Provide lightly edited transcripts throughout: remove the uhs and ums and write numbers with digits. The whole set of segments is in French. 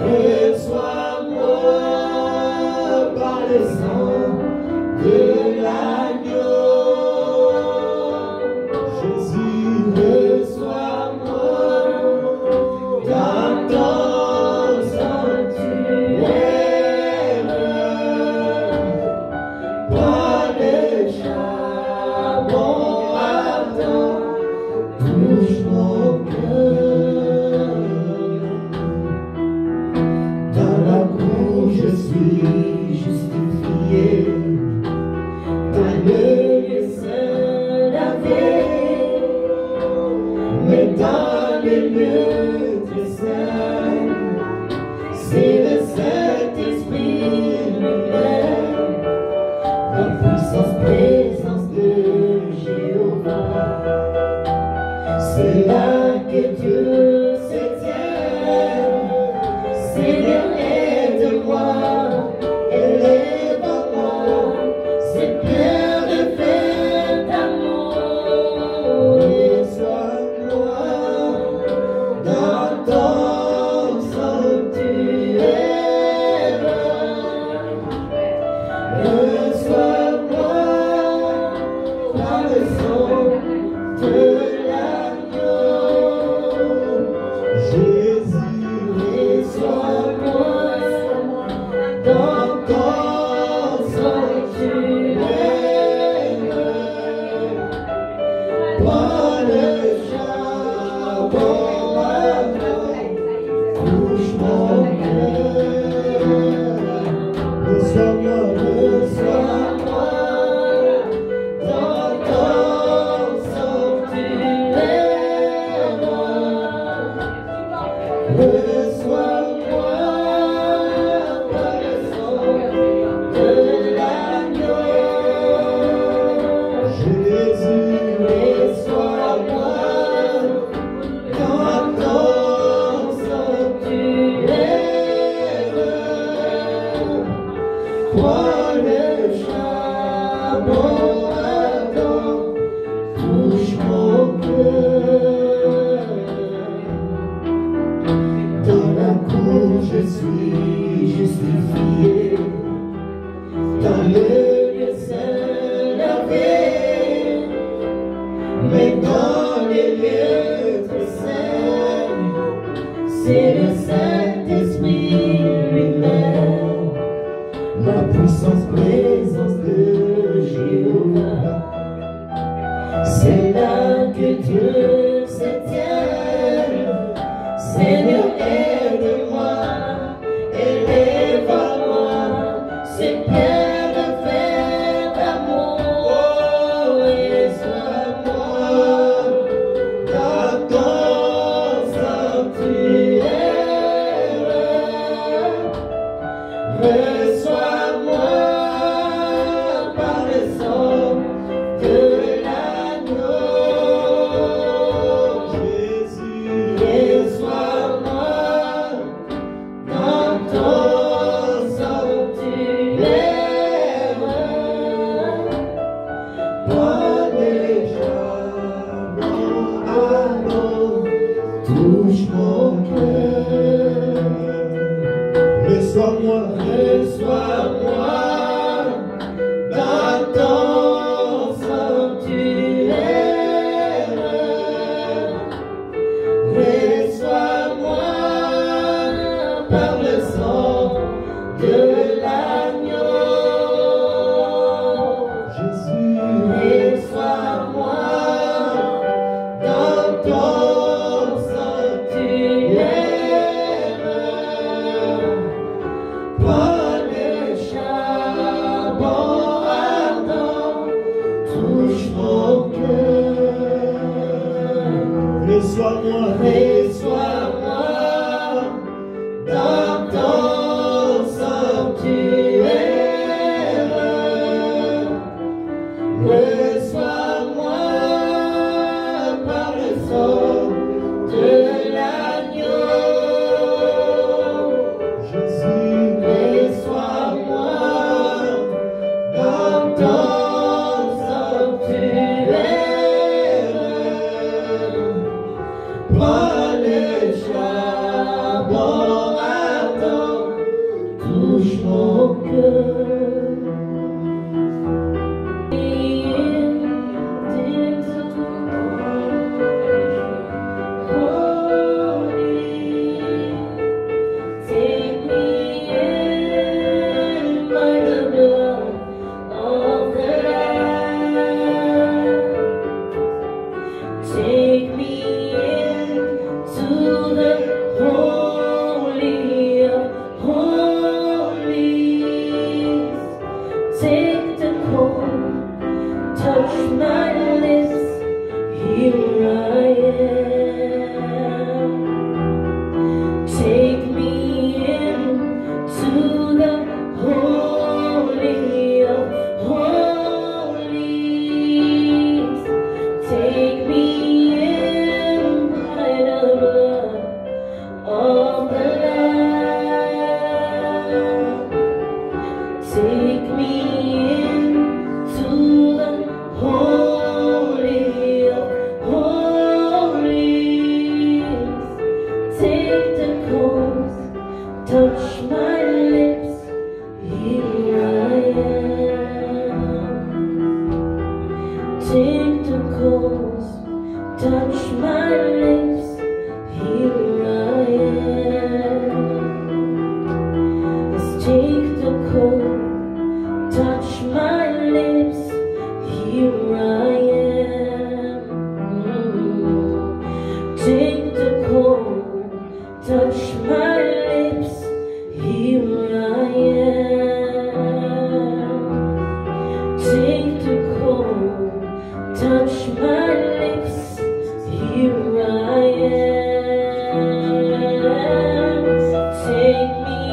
Reçois-moi par le sang de l'agneau. Jésus, reçois-moi dans ton sanctuaire. Par le charbon ardent, touche mon cœur. Dans la cour je suis justifié, dans le lieu saint lavé, mais dans le lieu très saint, c'est le Saint-Esprit lui-même, la puissance présence de Jéhovah. C'est là que Dieu se tient. Seigneur, aide-moi, élève-moi, c'est plein de faits d'amour. Reçois-moi dans ton sanctuaire. Reçois-moi par le sang de l'agneau. Jésus, reçois-moi dans ton sanctuaire. Par le charbon ardent, touche mon cœur. Reçois-moi, reçois-moi dans ton sanctuaire. Reçois-moi par le sang de l'agneau. Jésus, reçois-moi dans ton sanctuaire. Par le charbon ardent, touche mon cœur. Dans la cour je suis justifié, dans le lieu saint lavé, mais dans les lieux très saints, c'est le Saint-Esprit lui-même, la puissance présence de Jéhovah. C'est là que Dieu se tient. Seigneur, aide-moi, élève-moi, c'est plein de faits d'amour. Reçois-moi dans ton sanctuaire. Reçois-moi par le sang de l'agneau. Jésus, reçois-moi dans ton sanctuaire. Par le charbon ardent, touche mon cœur. Reçois-moi, reçois-moi dans ton sanctuaire. Reçois-moi par le sang de l'agneau. Jésus, reçois-moi dans ton sanctuaire. Par le charbon ardent, touche mon cœur. Reçois-moi, reçois-moi dans ton sanctuaire. Reçois-moi par le sang de l'agneau. Jésus, reçois-moi dans ton sanctuaire. Par touch my lips, here I am. Take the coals, touch my lips, here I am. Let's take the coal, touch my lips, here I am. Take the coal, touch my lips, here I am. Take the coal, touch my lips, here I am. Take me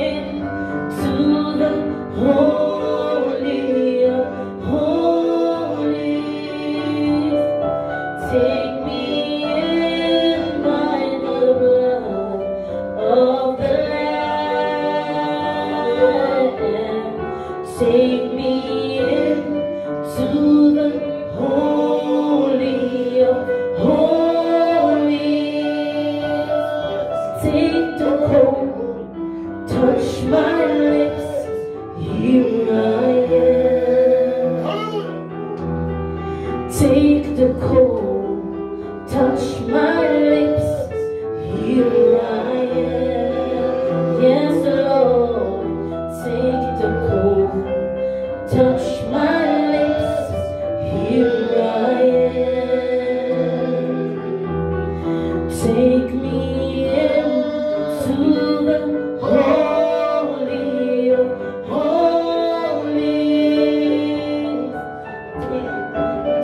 into the holy of holies. Take me in by the blood of the Lamb. Take me into the holy of holies. Take the coal, touch my lips, here I am. Take the coal, touch my lips, here I am. Yes, Lord, take the coal, touch my lips, here I am. Take me into the holy of holies.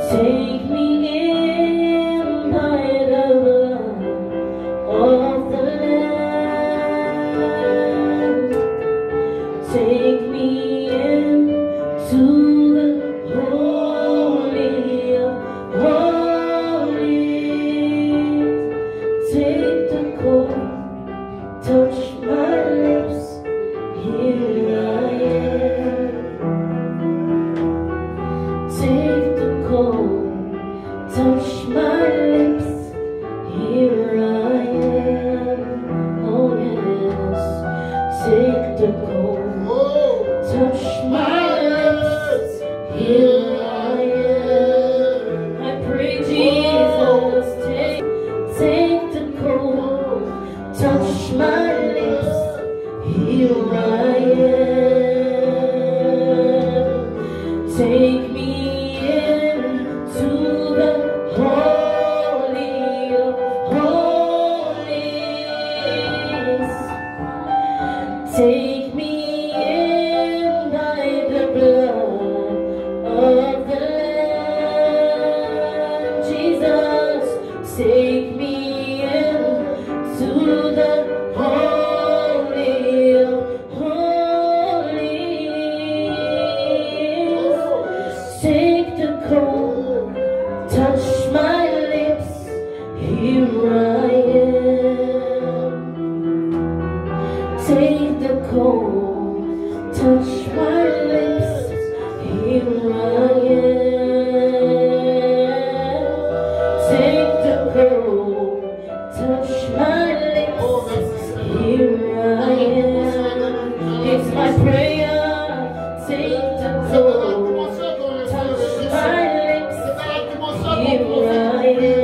Take me in by the blood of the Lamb. Take me into the holy of holies. Take the coal, touch my lips, here I am. Take the coal, touch my lips, here I am. Oh yes, take the coal, touch my lips, here I am. I pray, Jesus, take the coal, touch my lips, here I am. Take me into the holy of holies. Take me in by the blood of the Lamb. Jesus, take me into the holy of holies. Take the coal, touch my lips, here I am. Take the coal, touch my lips, here I am. Take the coal, touch my lips, here I am. It's my prayer, take the coal, touch my lips, here I am.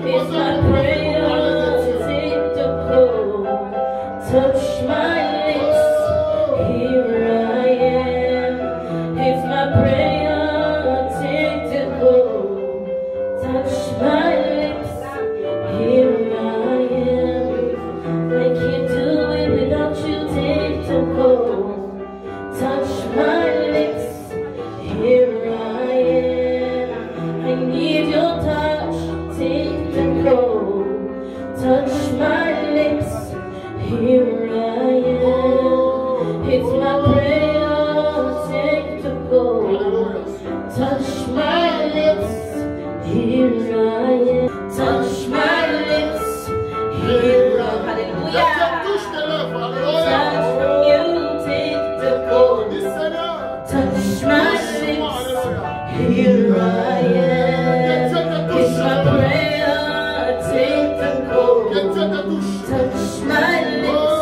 It's my prayer, take the coal, touch my lips, here I am. It's my prayer, take the coal, touch my lips, here I am. I can't do it without you, take the coal, touch my lips, here I am. I need your touch, take the coal, touch my lips, here I am. It's my prayer, take the coal, touch my lips, here I am. Touch my lips, here I am. Hallelujah. Touch from you, take the coal, touch my lips, here I am. It's my prayer, take the coal, touch my lips.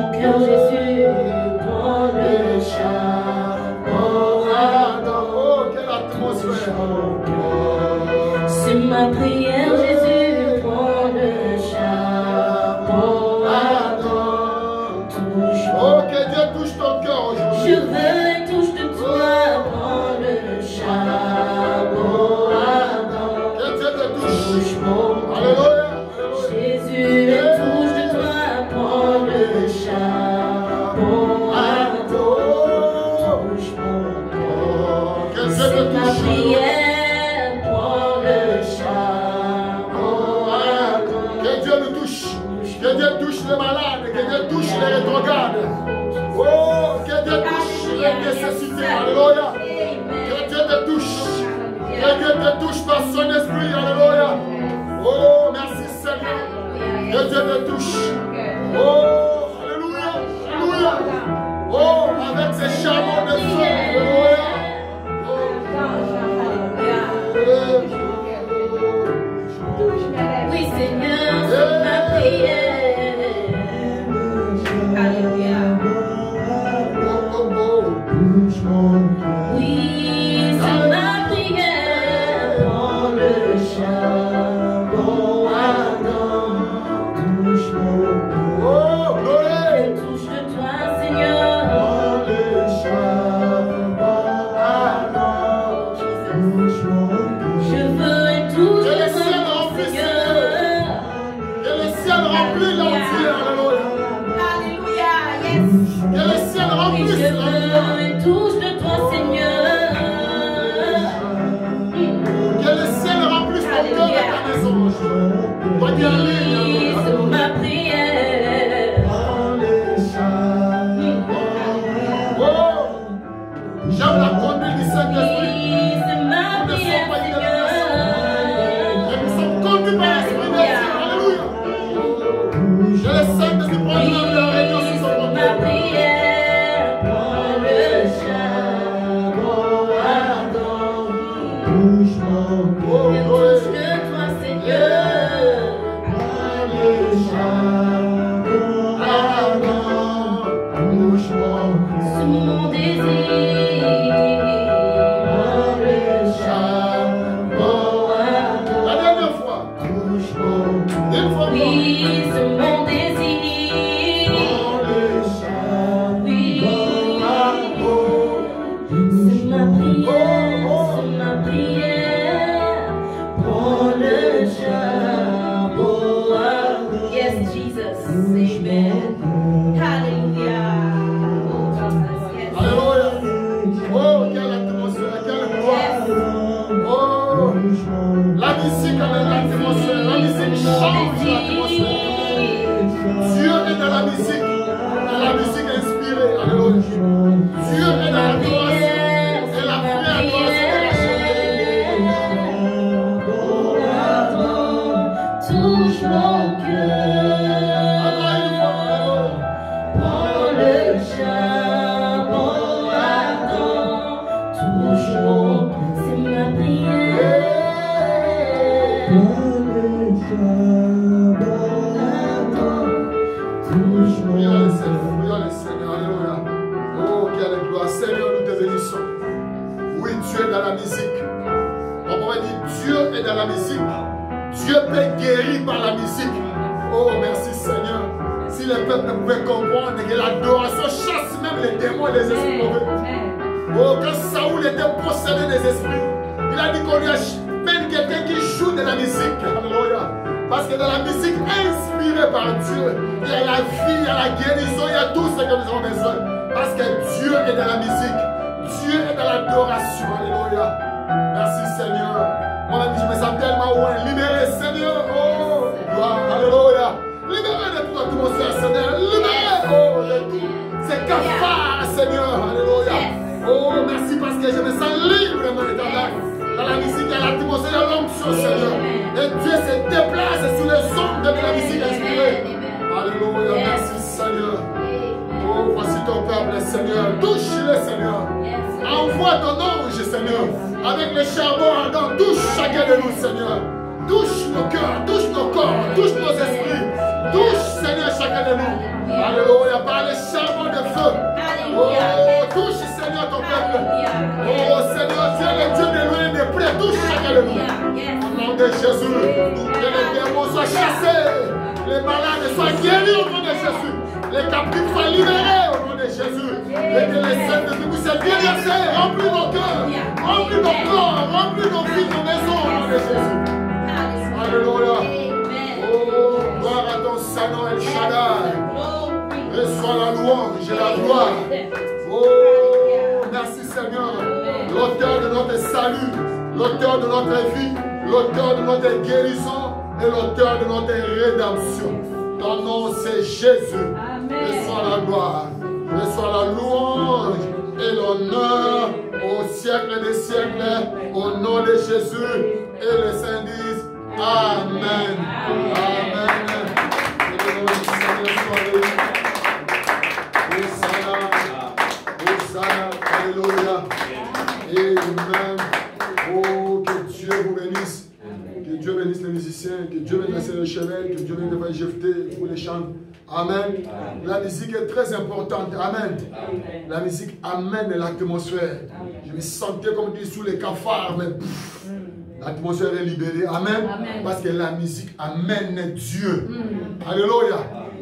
mon cœur, Jésus, prends le charbon ardent. Oh, quelle atmosphère. C'est ma prière, Jésus, prends le charbon ardent. Touche-moi. Oh, que Dieu touche ton cœur Je aujourd'hui. veux une touche de toi, prends le charbon ardent. Que Dieu te touche. Touche mon cœur. Alléluia. Jésus, une touche de toi, prends le charbon ardent. Touche mon cœur. Que Dieu te C'est ma touche. prière, prends le charbon ardent. Que Dieu nous touche. Que Dieu touche les malades. Que Dieu touche les rétrogrades. Oh, que Dieu touche les nécessités. Alléluia. Que Dieu te touche. Que Dieu te touche par son esprit. Alléluia. Oh, merci Seigneur. Que Dieu te touche. Oh, alléluia. Alléluia. Oh, avec ces charbons de feu. Alléluia. Oui, Seigneur, c'est ma prière. Alléluia. Oui, c'est ma prière. Prends le charbon ardent. Oh, gloire. Une touche de toi, Seigneur. Je veux une touche Que le de ciel toi, remplisse, Seigneur. Que le ciel remplit l'entier. Alléluia. Alléluia, yes. Que le ciel Oui, remplisse je l'entier. veux une touche de toi, Seigneur. Que le ciel remplisse ton cœur et ta maison. Toi qui es en ligne, Oui, alléluia. c'est ma prière. Oh, j'aime la conduite du Saint-Esprit. Oui, c'est ma prière, Seigneur. Et nous sommes conduits par l'Esprit de Dieu. Alléluia. Que le Saint-Esprit prenne la réunion sur son Ma contrôle. prière, prends le charbon ardent. Oh, Une gloire. touche de toi, Seigneur. C'est mon désir. Prends le charbon ardent. La dernière fois. Une fois Oui, c'est mon désir. Oui, c'est ma prière, prends le charbon ardent. Yes, Jesus, amen. Hallelujah. Oh, Jesus, yes. Alléluia. Oh, quelle atmosphère, quelle gloire. Oh, la musique avec l'atmosphère. La musique change l'atmosphère. Dieu est dans la musique. Dans la musique inspirée. Alléluia. Dieu est dans la gloire. Et la vraie adoration de la Touche mon cœur. Encore une fois. Prends le charbon ardent. Touche mon cœur. C'est ma prière. Prions le Seigneur. Alléluia. Oh, quelle gloire. Seigneur, nous te bénissons. Oui, Dieu est dans la musique. On pourrait dire Dieu est dans la musique. Dieu peut guérir par la musique. Oh, merci Seigneur. Si le peuple ne pouvait comprendre que l'adoration chasse même les démons et les esprits mauvais. Oh, quand Saoul était possédé des esprits, il a dit qu'on lui a peine quelqu'un qui joue de la musique. Alléluia. Parce que dans la musique inspirée par Dieu, il y a la vie, il y a la guérison, il y a tout ce que nous avons besoin. Parce que Dieu est dans la musique. Dieu est dans l'adoration. Alléluia. Merci Seigneur. Mon ami, je me sens tellement loin. Libéré, Seigneur. Oh, gloire. Alléluia. Libéré de toute atmosphère, Seigneur. Libéré, oh, de tout. C'est cafard, Seigneur. Alléluia. Oh, merci parce que je me sens libre, mon éternel. Dans la musique, il y a l'atmosphère, il y a l'onction, Seigneur. Et Dieu se déplace sur les ondes de la musique inspirée. Alléluia. Merci, Seigneur. Oh, voici ton peuple, Seigneur. Touche-le, Seigneur. Envoie ton ange, Seigneur. Avec le charbon ardent, touche chacun de nous, Seigneur. Touche nos cœurs, touche nos corps, touche nos esprits. Touche, Seigneur, chacun de nous. Alléluia. Par auprès de nous. Au nom de Jésus, que les démons soient chassés, les malades soient guéris au nom de Jésus, les captifs soient libérés au nom de Jésus, et que les saints de Dieu puissent bien versés, remplis nos cœurs, remplis nos corps, remplis nos vies, nos maisons au nom de Jésus. Alléluia. Oh, gloire à ton Saint-Nom El Shaddai. Reçois la louange et la gloire. Oh, merci Seigneur, l'auteur de notre salut, l'auteur de notre vie, l'auteur de notre guérison et l'auteur de notre rédemption. Ton nom c'est Jésus. Reçois la gloire, reçois la louange et l'honneur au siècle des siècles, au nom de Jésus. Et les saints disent Amen. Amen. Alléluia. Amen. Oh, que Dieu vous bénisse. Que Dieu bénisse les musiciens. Que Dieu bénisse les chevaliers. Que Dieu bénisse les jeter pour les chants. Amen. La musique est très importante. Amen. La musique amène l'atmosphère. Je me sentais comme dit sous les cafards, mais l'atmosphère est libérée. Amen. Parce que la musique amène Dieu. Alléluia.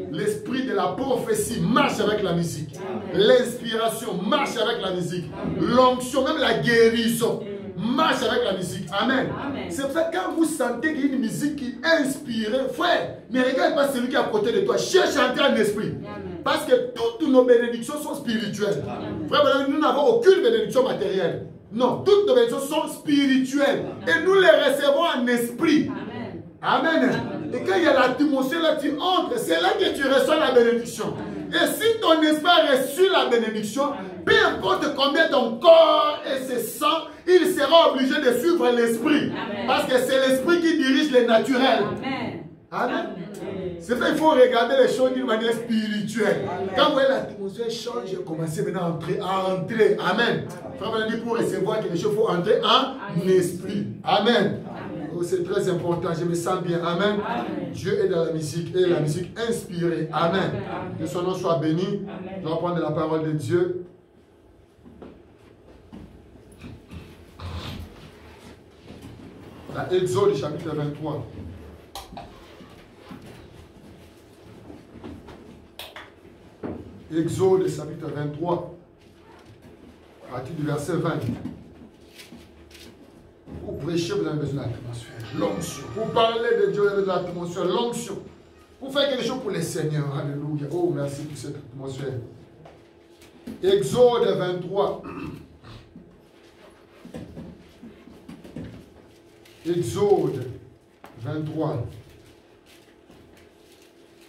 L'esprit de la prophétie marche avec la musique. L'inspiration marche avec la musique. L'onction, même la guérison, marche avec la musique. Amen. C'est pour ça que quand vous sentez qu'il y a une musique qui inspire, frère, ne regarde pas celui qui est à côté de toi. Cherche à entrer en esprit. Parce que toutes nos bénédictions sont spirituelles. Frère, nous n'avons aucune bénédiction matérielle. Non, toutes nos bénédictions sont spirituelles. Et nous les recevons en esprit. Amen. Et quand il y a l'atmosphère, là tu entres, c'est là que tu reçois la bénédiction. Et si ton esprit a reçu la bénédiction, peu importe combien ton corps et ses sangs, il sera obligé de suivre l'esprit. Parce que c'est l'esprit qui dirige les naturels. Amen. C'est vrai, il faut regarder les choses d'une manière spirituelle. Quand vous voyez l'atmosphère change, commencez maintenant à entrer. Amen. Frère, pour recevoir quelque chose, il faut entrer en esprit. Amen. Oh, c'est très important, je me sens bien. Amen. Dieu est dans la musique et la musique inspirée. Amen. Que son nom soit béni. Je vais prendre la parole de Dieu. La Exode chapitre 23. Exode chapitre 23, à partir du verset 20. Pour prêcher, vous avez besoin de l'atmosphère, l'onction. Pour parler de Dieu, vous avez besoin de l'atmosphère, l'onction. Pour faire quelque chose pour les seigneurs. Alléluia. Oh, merci pour cette atmosphère. Exode 23. Exode 23.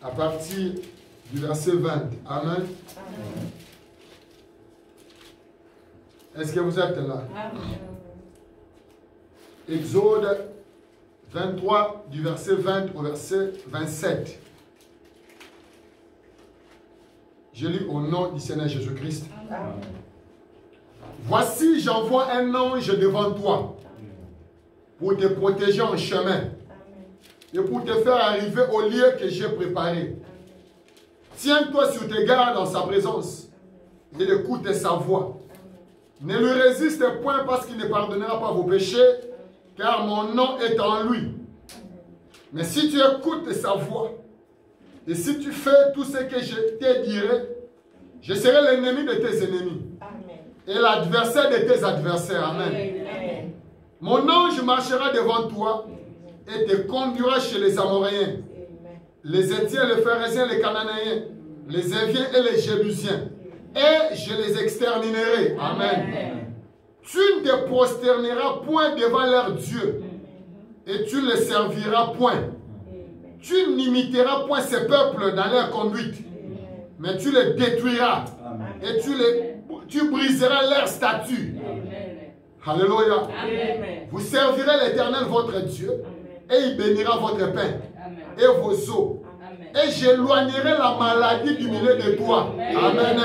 À partir du verset 20. Amen. Est-ce que vous êtes là? Amen. Exode 23, du verset 20 au verset 27. Je lis au nom du Seigneur Jésus-Christ. Voici, j'envoie un ange devant toi pour te protéger en chemin et pour te faire arriver au lieu que j'ai préparé. Tiens-toi sur tes gardes dans sa présence et écoute sa voix. Ne lui résiste point parce qu'il ne pardonnera pas vos péchés, car mon nom est en lui. Mais si tu écoutes sa voix, et si tu fais tout ce que je te dirai, je serai l'ennemi de tes ennemis. Amen. Et l'adversaire de tes adversaires. Amen. Amen. Mon ange marchera devant toi et te conduira chez les Amoréens, les Héthiens, les Phéréziens, les Cananéens, les Éviens et les Jébusiens. Et je les exterminerai. Amen. Amen. Tu ne te prosterneras point devant leur Dieu, et tu ne les serviras point. Tu n'imiteras point ces peuples dans leur conduite, mais tu les détruiras, et tu briseras leur statut. Alléluia. Vous servirez l'Éternel votre Dieu, et il bénira votre pain et vos eaux. Et j'éloignerai la maladie du milieu de toi. Amen.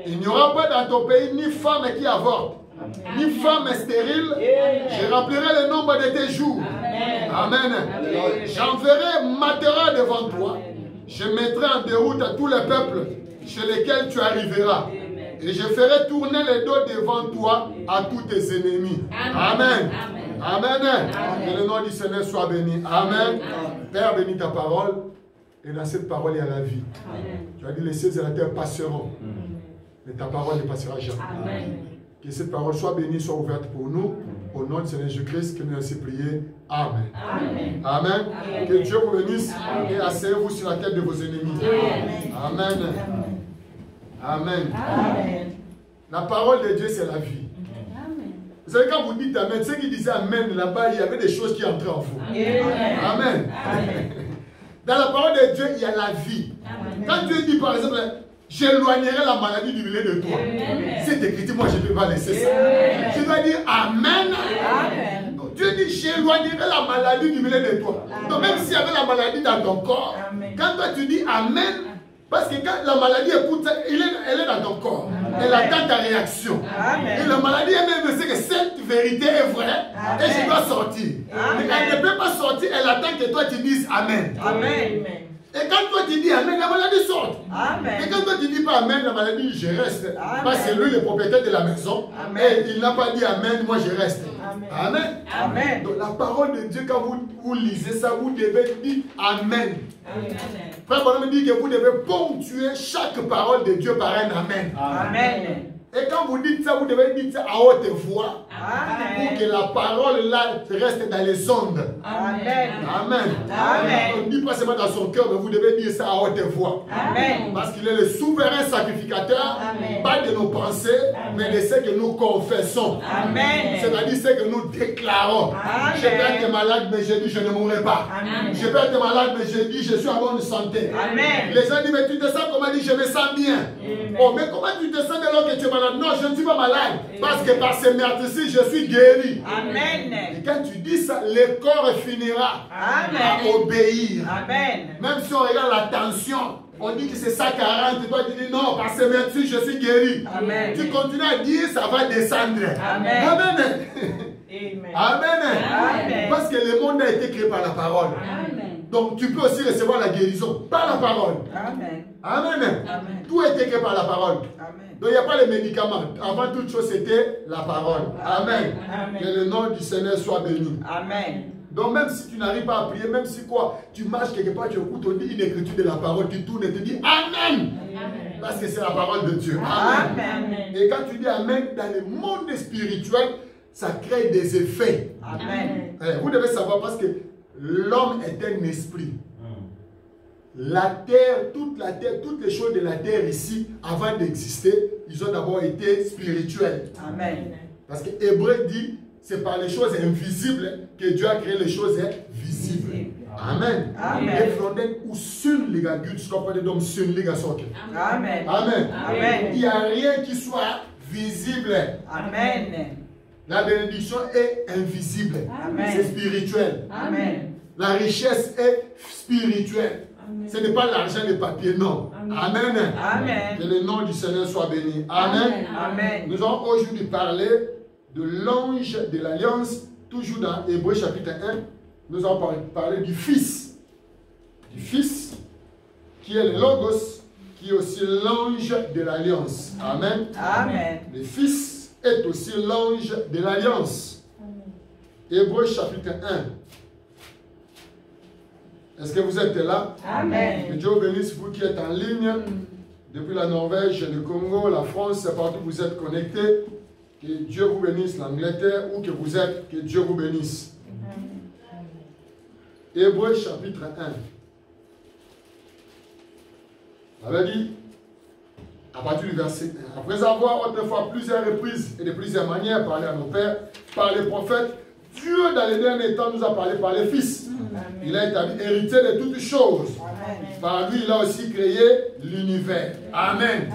Il n'y aura pas dans ton pays ni femme qui avorte, ni femme stérile. Je remplirai le nombre de tes jours. Amen. J'enverrai Matera devant toi. Je mettrai en déroute à tous les peuples chez lesquels tu arriveras. Et je ferai tourner les dos devant toi à tous tes ennemis. Amen. Amen. Que le nom du Seigneur soit béni. Amen. Père, bénis ta parole. Et dans cette parole, il y a la vie. Tu as dit, les cieux et la terre passeront. Mais ta parole ne passera jamais. Que cette parole soit bénie, soit ouverte pour nous. Au nom du Seigneur Jésus-Christ, que nous ainsi prié. Amen. Amen. Que Dieu vous bénisse et asseyez-vous sur la tête de vos ennemis. Amen. Amen. La parole de Dieu, c'est la vie. Vous savez, quand vous dites Amen, ceux qui disaient Amen là-bas, il y avait des choses qui entraient en vous. Amen. Dans la parole de Dieu, il y a la vie. Quand Dieu dit par exemple, j'éloignerai la maladie du milieu de toi. C'est écrit, moi je ne peux pas laisser ça. Je dois dire Amen. Donc, Dieu dit, j'éloignerai la maladie du milieu de toi. Donc même s'il y avait la maladie dans ton corps, quand toi tu dis Amen, parce que quand la maladie écoute, elle est dans ton corps. Elle attend ta réaction. Et la maladie elle-même sait que cette vérité est vraie et je dois sortir. Mais elle ne peut pas sortir, elle attend que toi tu dises Amen. Et quand toi tu dis Amen, la maladie sort. Et quand toi tu dis pas Amen, la maladie dit je reste. Parce que lui, le propriétaire de la maison, et il n'a pas dit Amen, moi je reste. Amen. Donc la parole de Dieu, quand vous lisez ça, vous devez dire Amen. Frère Bonhomme dit que vous devez ponctuer chaque parole de Dieu par un Amen. Et quand vous dites ça, vous devez dire ça à haute voix. Pour que la parole là reste dans les ondes. Amen. On ne dit pas seulement dans son cœur, mais vous devez dire ça à haute voix. Parce qu'il est le souverain sacrificateur, pas de nos pensées, mais de ce que nous confessons. C'est-à-dire ce que nous déclarons. Je peux être malade, mais je dis je ne mourrai pas. Je peux être malade, mais je dis je suis en bonne santé. Les gens disent mais tu te sens comment? Dit je me sens bien. Oh, mais comment tu te sens alors que tu es malade? Non, je ne suis pas malade. Parce que par ces meurtres-ci, je suis guéri. Et quand tu dis ça, le corps finira à obéir. Même si on regarde la tension, on dit que c'est 140. Toi, tu dis non, par ces meurtres-ci, je suis guéri. Tu continues à dire, ça va descendre. Amen. Parce que le monde a été créé par la parole. Donc tu peux aussi recevoir la guérison par la parole. Amen. Tout a été créé par la parole. Donc il n'y a pas les médicaments. Avant toute chose, c'était la parole. Amen. Que le nom du Seigneur soit béni. Donc même si tu n'arrives pas à prier, même si quoi, tu marches quelque part, tu écoutes, on dit une écriture de la parole, tu tournes et tu dis Amen. Parce que c'est la parole de Dieu. Amen. Et quand tu dis Amen, dans le monde spirituel, ça crée des effets. Vous devez savoir parce que l'homme est un esprit. La terre, toutes les choses de la terre ici, avant d'exister, ils ont d'abord été spirituels. Parce que Hébreu dit, c'est par les choses invisibles que Dieu a créé les choses visibles. Amen. Et Flondin ou sun les gars, Gud skapade dem sun les gars sortent. Amen. Il n'y a rien qui soit visible. La bénédiction est invisible. C'est spirituel. La richesse est spirituelle. Ce n'est pas l'argent de papier, non. Amen. Que le nom du Seigneur soit béni. Amen. Nous allons aujourd'hui parler de l'ange de l'alliance, toujours dans Hébreux chapitre 1. Nous allons parler du Fils. Du Fils, qui est le Logos, qui est aussi l'ange de l'alliance. Amen. Le Fils est aussi l'ange de l'alliance. Hébreux chapitre 1. Est-ce que vous êtes là? Que Dieu vous bénisse, vous qui êtes en ligne, depuis la Norvège, le Congo, la France, partout où vous êtes connectés. Que Dieu vous bénisse, l'Angleterre, où que vous êtes, que Dieu vous bénisse. Hébreux chapitre 1. On avait dit, à partir du verset 1, après avoir autrefois plusieurs reprises et de plusieurs manières parlé à nos pères, par les prophètes, Dieu dans les derniers temps nous a parlé par les fils. Il a établi héritier de toutes choses. Par lui, il a aussi créé l'univers. Amen.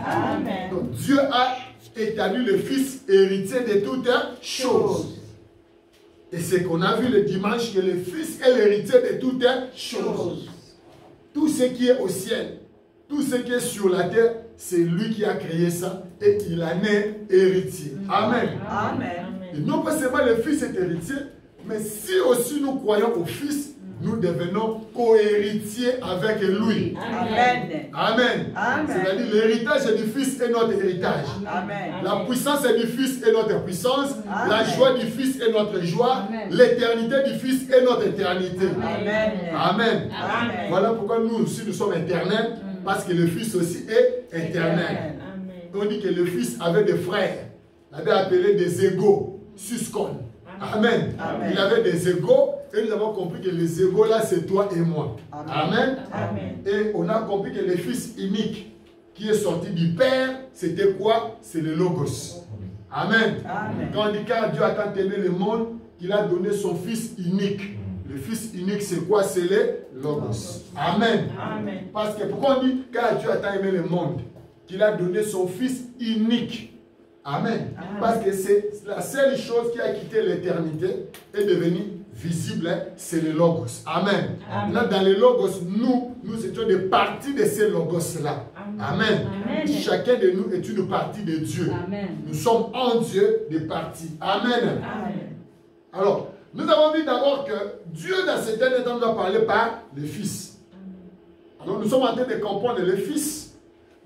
Donc Dieu a établi le Fils héritier de toutes choses. Et c'est qu'on a vu le dimanche que le Fils est l'héritier de toutes choses. Tout ce qui est au ciel, tout ce qui est sur la terre, c'est lui qui a créé ça et il en est héritier. Amen. Et non pas seulement le Fils est héritier, mais si aussi nous croyons au Fils, nous devenons co-héritiers avec lui. Amen. Amen. Amen. C'est-à-dire l'héritage du Fils est notre héritage. Amen. La puissance du Fils est notre puissance. Amen. La joie du Fils est notre joie. L'éternité du Fils est notre éternité. Amen. Amen. Amen. Voilà pourquoi nous aussi nous sommes éternels. Parce que le Fils aussi est éternel. On dit que le Fils avait des frères. Il avait appelé des égaux. Suscon. Amen. Amen. Il avait des égaux. Et nous avons compris que les égaux là, c'est toi et moi. Amen. Amen. Et on a compris que le Fils unique qui est sorti du Père, c'était quoi? C'est le Logos. Amen. Amen. Quand on dit car Dieu a tant aimé le monde, qu'il a donné son Fils unique. Le Fils unique, c'est quoi? C'est le Logos. Amen. Amen. Parce que pourquoi on dit car Dieu a tant aimé le monde, qu'il a donné son Fils unique. Amen. Parce que c'est la seule chose qui a quitté l'éternité et devenu visible, c'est le Logos. Amen. Là, dans le Logos, nous étions des parties de ces Logos-là. Amen. Chacun de nous est une partie de Dieu. Amen. Nous sommes en Dieu des parties. Amen. Amen. Alors, nous avons vu d'abord que Dieu, dans ce dernier temps, nous a parlé par le Fils. Alors, nous sommes en train de comprendre le Fils.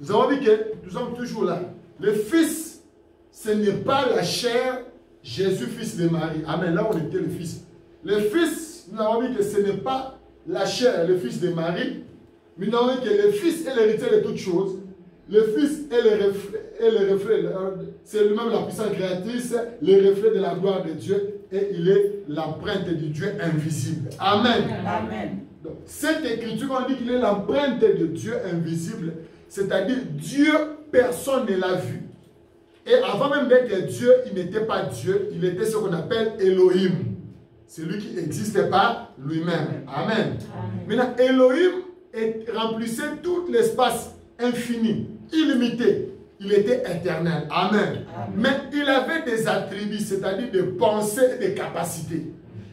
Nous avons vu que nous sommes toujours là. Le Fils, ce n'est pas la chair, Jésus, fils de Marie. Amen. Là, on était le Fils. Le Fils, nous avons vu que ce n'est pas la chair, le Fils de Marie, mais nous avons vu que le Fils est l'héritier de toutes choses. Le Fils est le reflet, c'est lui-même la puissance créatrice, le reflet de la gloire de Dieu, et il est l'empreinte du Dieu invisible. Amen. Amen. Donc, cette écriture, on dit qu'il est l'empreinte de Dieu invisible, c'est-à-dire Dieu, personne ne l'a vu. Et avant même d'être Dieu, il n'était pas Dieu, il était ce qu'on appelle Elohim. C'est lui qui n'existe pas lui-même. Amen. Maintenant, Elohim remplissait tout l'espace infini, illimité. Il était éternel. Amen. Mais il avait des attributs, c'est-à-dire des pensées et des capacités.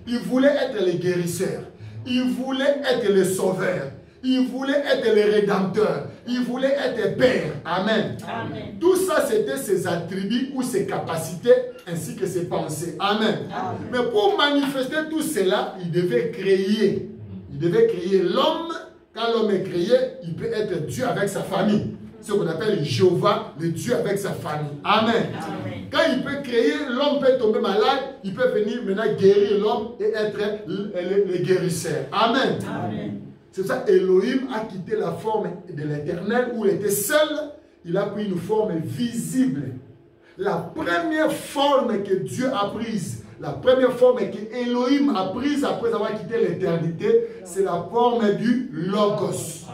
Il voulait être le guérisseur. Il voulait être le sauveur. Il voulait être le rédempteur. Il voulait être père. Amen. Amen. Tout ça, c'était ses attributs ou ses capacités ainsi que ses pensées. Amen. Amen. Mais pour manifester tout cela, il devait créer. Il devait créer l'homme. Quand l'homme est créé, il peut être Dieu avec sa famille. Ce qu'on appelle Jéhovah, le Dieu avec sa famille. Amen. Amen. Quand il peut créer, l'homme peut tomber malade, il peut venir maintenant guérir l'homme et être le guérisseur. Amen. Amen. C'est ça, Elohim a quitté la forme de l'éternel où il était seul. Il a pris une forme visible. La première forme que Dieu a prise, la première forme que Elohim a prise après avoir quitté l'éternité, c'est la forme du Logos.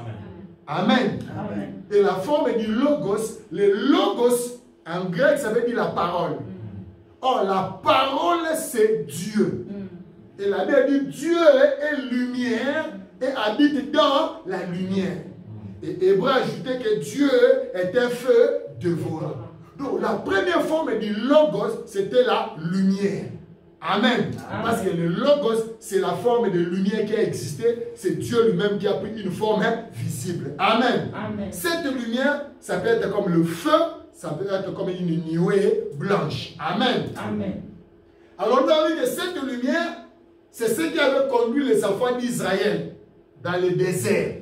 Amen. Amen. Et la forme du Logos, le Logos, en grec, ça veut dire la parole. Or, la parole, c'est Dieu. Et la Bible dit Dieu est lumière et habite dans la lumière. Et Hébreu ajoutait que Dieu est un feu dévorant. Donc la première forme du Logos, c'était la lumière. Amen. Parce que le Logos, c'est la forme de lumière qui a existé. C'est Dieu lui-même qui a pris une forme visible. Amen. Amen. Cette lumière, ça peut être comme le feu, ça peut être comme une nuée blanche. Amen. Amen. Alors nous avons vu que cette lumière, c'est ce qui avait conduit les enfants d'Israël dans le désert.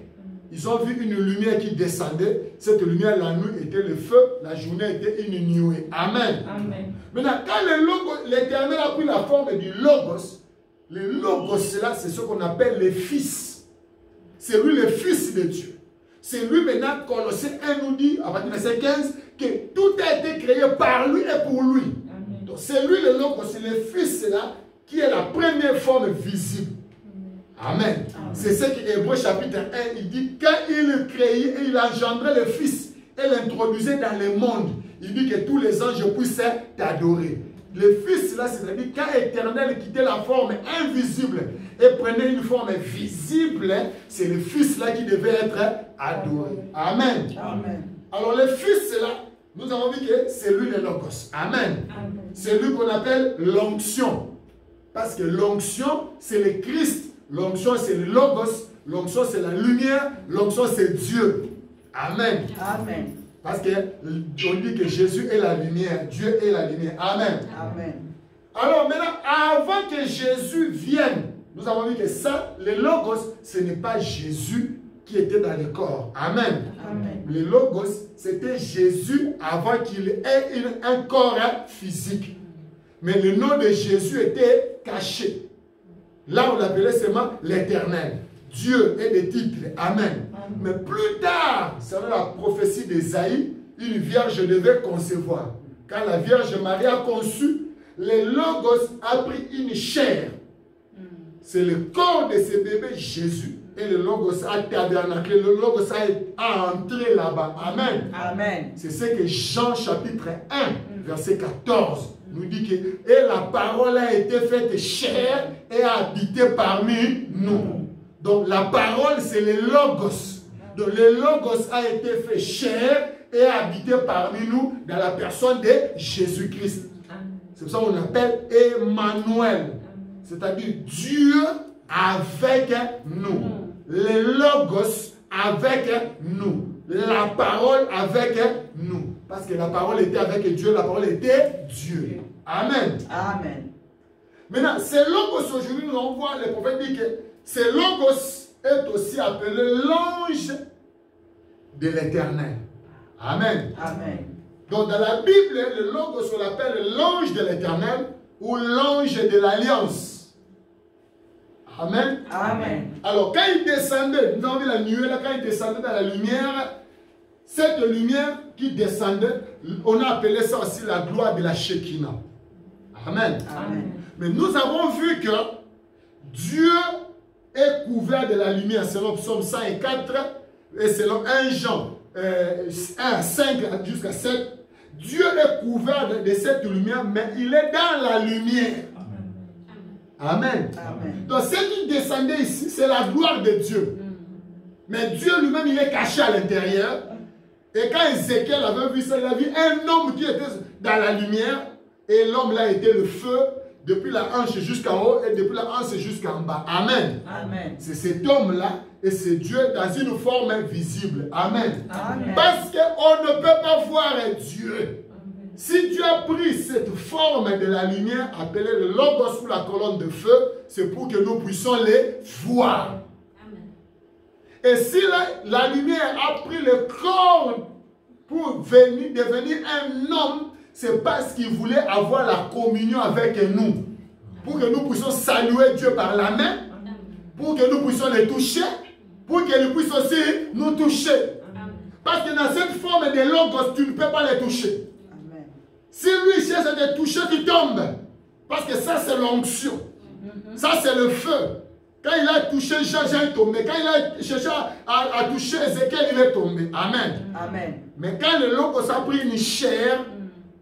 Ils ont vu une lumière qui descendait. Cette lumière, la nuit était le feu, la journée était une nuée. Amen. Amen. Maintenant, quand l'Éternel a pris la forme du Logos, le Logos là, c'est ce qu'on appelle le Fils. C'est lui le Fils de Dieu. C'est lui maintenant, Colossiens 1 nous dit, à partir du verset 15, que tout a été créé par lui et pour lui. Amen. Donc c'est lui le Logos, c'est le Fils là, qui est la première forme visible. Amen. C'est ce qu'Hébreu chapitre 1, il dit, quand il créait et il engendrait le Fils et l'introduisait dans le monde, il dit que tous les anges puissent t'adorer. Le Fils là, c'est-à-dire quand l'Éternel quittait la forme invisible et prenait une forme visible, c'est le Fils là qui devait être adoré. Amen. Amen. Alors le Fils là, nous avons vu que c'est lui le Logos. Amen. Amen. C'est lui qu'on appelle l'onction. Parce que l'onction, c'est le Christ. L'onction, c'est le Logos. L'onction, c'est la lumière. L'onction, c'est Dieu. Amen. Amen. Parce qu'on dit que Jésus est la lumière. Dieu est la lumière. Amen. Amen. Alors maintenant, avant que Jésus vienne Nous avons vu que ça, le Logos, ce n'est pas Jésus qui était dans le corps. Amen. Amen. Le Logos, c'était Jésus avant qu'il ait un corps physique. Mais le nom de Jésus était caché. Là, on l'appelait seulement l'Éternel. Dieu est des titres. Amen. Mais plus tard, selon la prophétie d'Ésaïe, une vierge devait concevoir. Quand la Vierge Marie a conçu, le Logos a pris une chair. C'est le corps de ce bébé Jésus. Et le Logos a tabernacle. Le Logos a entré là-bas. Amen. Amen. C'est ce que Jean chapitre 1, verset 14 nous dit que « Et la parole a été faite chair et a habité parmi nous. » Donc la parole, c'est le Logos. Donc le Logos a été fait chair et a habité parmi nous dans la personne de Jésus-Christ. C'est pour ça qu'on appelle Emmanuel. C'est-à-dire Dieu avec nous. Le Logos avec nous. La parole avec nous. Parce que la parole était avec Dieu, la parole était Dieu. Amen. Amen. Maintenant, ce Logos aujourd'hui, nous allons voir, le prophète dit que ce Logos est aussi appelé l'ange de l'Éternel. Amen. Amen. Donc dans la Bible, le Logos, on l'appelle l'ange de l'Éternel ou l'ange de l'Alliance. Amen. Amen. Alors quand il descendait, nous avons vu la nuée là, quand il descendait dans la lumière, cette lumière qui descendait, on a appelé ça aussi la gloire de la Shekinah. Amen. Amen. Mais nous avons vu que Dieu est couvert de la lumière selon Psaume 104 et selon 1 Jean 1, 5 jusqu'à 7. Dieu est couvert de cette lumière, mais il est dans la lumière. Amen. Amen. Donc ce qui descendait ici, c'est la gloire de Dieu. Mais Dieu lui-même, il est caché à l'intérieur. Et quand Ézéchiel avait vu ça, il a vu un homme qui était dans la lumière. Et l'homme là était le feu depuis la hanche jusqu'en haut et depuis la hanche jusqu'en bas. Amen. Amen. C'est cet homme-là et c'est Dieu dans une forme visible. Amen. Amen. Parce qu'on ne peut pas voir Dieu. Si Dieu a pris cette forme de la lumière, appelée le Logos ou la colonne de feu, c'est pour que nous puissions les voir. Et si la lumière a pris le corps pour devenir un homme, c'est parce qu'il voulait avoir la communion avec nous. Pour que nous puissions saluer Dieu par la main, pour que nous puissions les toucher, pour que nous puissions aussi nous toucher. Parce que dans cette forme de Logos, tu ne peux pas les toucher. Amen. Si lui cherche à te toucher, tu tombes. Parce que ça, c'est l'onction. Ça, c'est le feu. Quand il a touché Jean, Jean est tombé. Quand il a cherché à toucher Ézéchiel, il est tombé. Amen. Amen. Mais quand le Logos a pris une chair,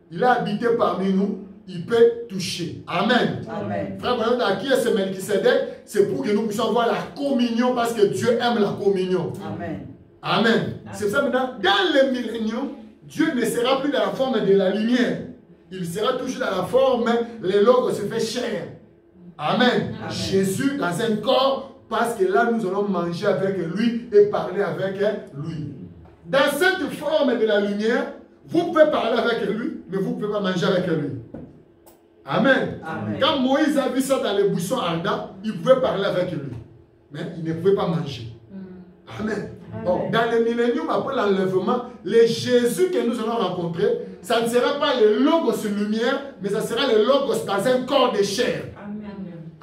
il a habité parmi nous, il peut toucher. Amen. Amen. Frère, à qui est ce Melchisedec? C'est pour que nous puissions avoir la communion parce que Dieu aime la communion. Amen. Amen. C'est ça maintenant. Dans le millénium, Dieu ne sera plus dans la forme de la lumière. Il sera toujours dans la forme, le Logos se fait chair. Amen. Amen. Jésus dans un corps, parce que là nous allons manger avec lui et parler avec lui. Dans cette forme de la lumière, vous pouvez parler avec lui, mais vous ne pouvez pas manger avec lui. Amen. Amen. Quand Moïse a vu ça dans les buissons ardents, il pouvait parler avec lui, mais il ne pouvait pas manger. Amen. Donc, dans le millénium, après l'enlèvement, le Jésus que nous allons rencontrer, ça ne sera pas le Logos lumière, mais ça sera le Logos dans un corps de chair.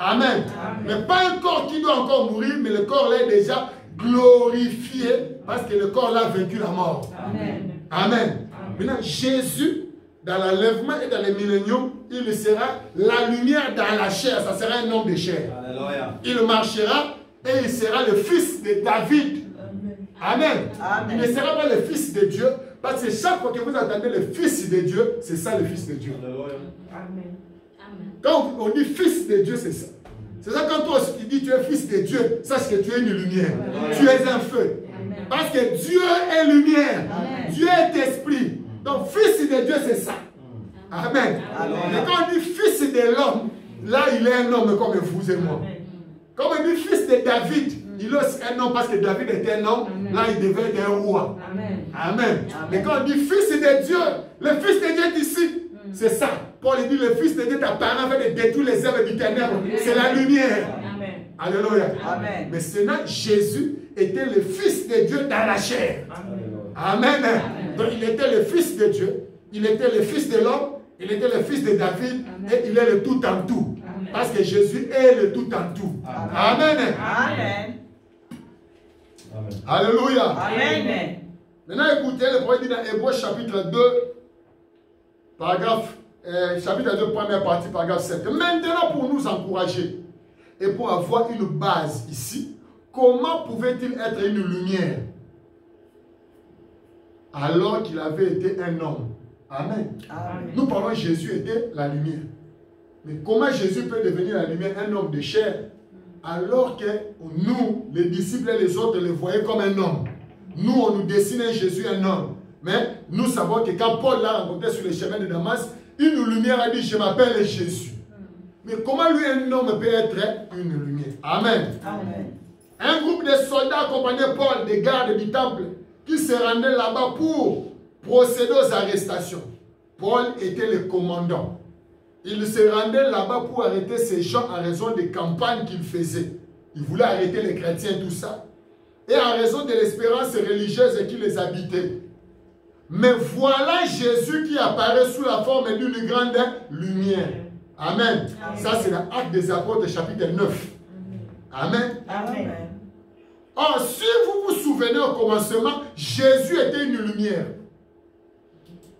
Amen. Amen. Mais pas un corps qui doit encore mourir, mais le corps là est déjà glorifié parce que le corps là a vaincu la mort. Amen. Amen. Maintenant, Jésus, dans l'enlèvement et dans le millénium, il sera la lumière dans la chair. Ça sera un homme de chair. Alléluia. Il marchera et il sera le fils de David. Amen. Amen. Il ne sera pas le fils de Dieu, parce que chaque fois que vous entendez le fils de Dieu, c'est ça le fils de Dieu. Alléluia. Quand on dit fils de Dieu, c'est ça. C'est ça quand toi aussi tu dis tu es fils de Dieu, sache que tu es une lumière. Tu es un feu. Parce que Dieu est lumière. Dieu est esprit. Donc fils de Dieu, c'est ça. Amen. Mais quand on dit fils de l'homme, là il est un homme comme vous et moi. Quand on dit fils de David, il est aussi un homme parce que David était un homme, là il devait être un roi. Amen. Mais quand on dit fils de Dieu, le fils de Dieu est ici. C'est ça. Paul dit le fils de Dieu t'apparent afin de détruire les œuvres du ténèbre. C'est la lumière. Alléluia. Amen. Mais sinon, Jésus était le Fils de Dieu dans la chair. Amen. Donc il était le Fils de Dieu, il était le Fils de l'homme, il était le Fils de David et il est le tout en tout. Parce que Jésus est le tout en tout. Amen. Amen. Alléluia. Amen. Maintenant écoutez, le prophète dit dans Hébreux chapitre 2, paragraphe, chapitre 2, première partie, paragraphe 7. Maintenant pour nous encourager et pour avoir une base ici, comment pouvait-il être une lumière alors qu'il avait été un homme? Amen. Amen. Nous parlons Jésus était la lumière. Mais comment Jésus peut devenir la lumière, un homme de chair, alors que nous, les disciples et les autres, le voyaient comme un homme? Nous, on nous dessinait Jésus un homme. Mais nous savons que quand Paul l'a rencontré sur le chemin de Damas, une lumière a dit, je m'appelle Jésus. Mais comment lui, un homme, peut être une lumière? Amen. Amen. Un groupe de soldats accompagnait Paul, des gardes du temple, qui se rendaient là-bas pour procéder aux arrestations. Paul était le commandant. Il se rendait là-bas pour arrêter ces gens en raison des campagnes qu'il faisait. Il voulait arrêter les chrétiens, tout ça. Et en raison de l'espérance religieuse qui les habitait. Mais voilà Jésus qui apparaît sous la forme d'une grande lumière. Amen. Ça, c'est l'Acte des Apôtres, chapitre 9. Amen. Amen. Or, si vous vous souvenez au commencement, Jésus était une lumière.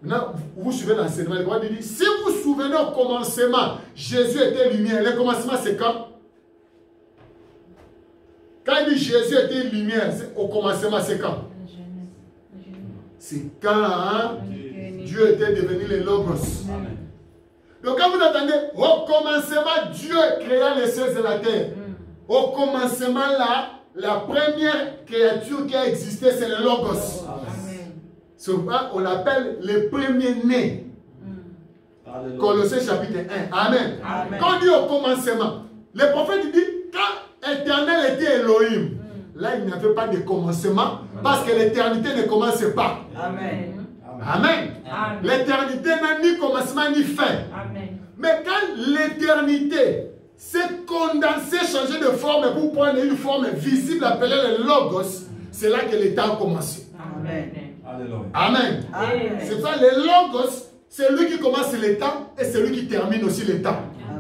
Maintenant, vous vous souvenez de l'enseignement, le prophète dit, si vous vous souvenez au commencement, Jésus était lumière. Le commencement, c'est quand? Quand il dit Jésus était une lumière, au commencement, c'est quand? C'est quand Dieu était devenu le Logos. Donc quand vous attendez, au commencement, Dieu créa les cieux et la terre. Au commencement là, la première créature qui a existé, c'est le Logos. C'est pourquoi on l'appelle le premier-né. Colossiens chapitre 1. Amen. Amen. Quand on dit au commencement, le prophète dit, quand éternel était Elohim, là il n'y avait pas de commencement, parce que l'éternité ne commence pas. Amen. Amen. L'éternité n'a ni commencement ni fin. Amen. Mais quand l'éternité s'est condensée, changée de forme pour prendre une forme visible appelée le Logos, c'est là que le temps a commencé. Amen. Amen. Amen. C'est ça, le Logos, c'est lui qui commence le temps et c'est lui qui termine aussi le temps.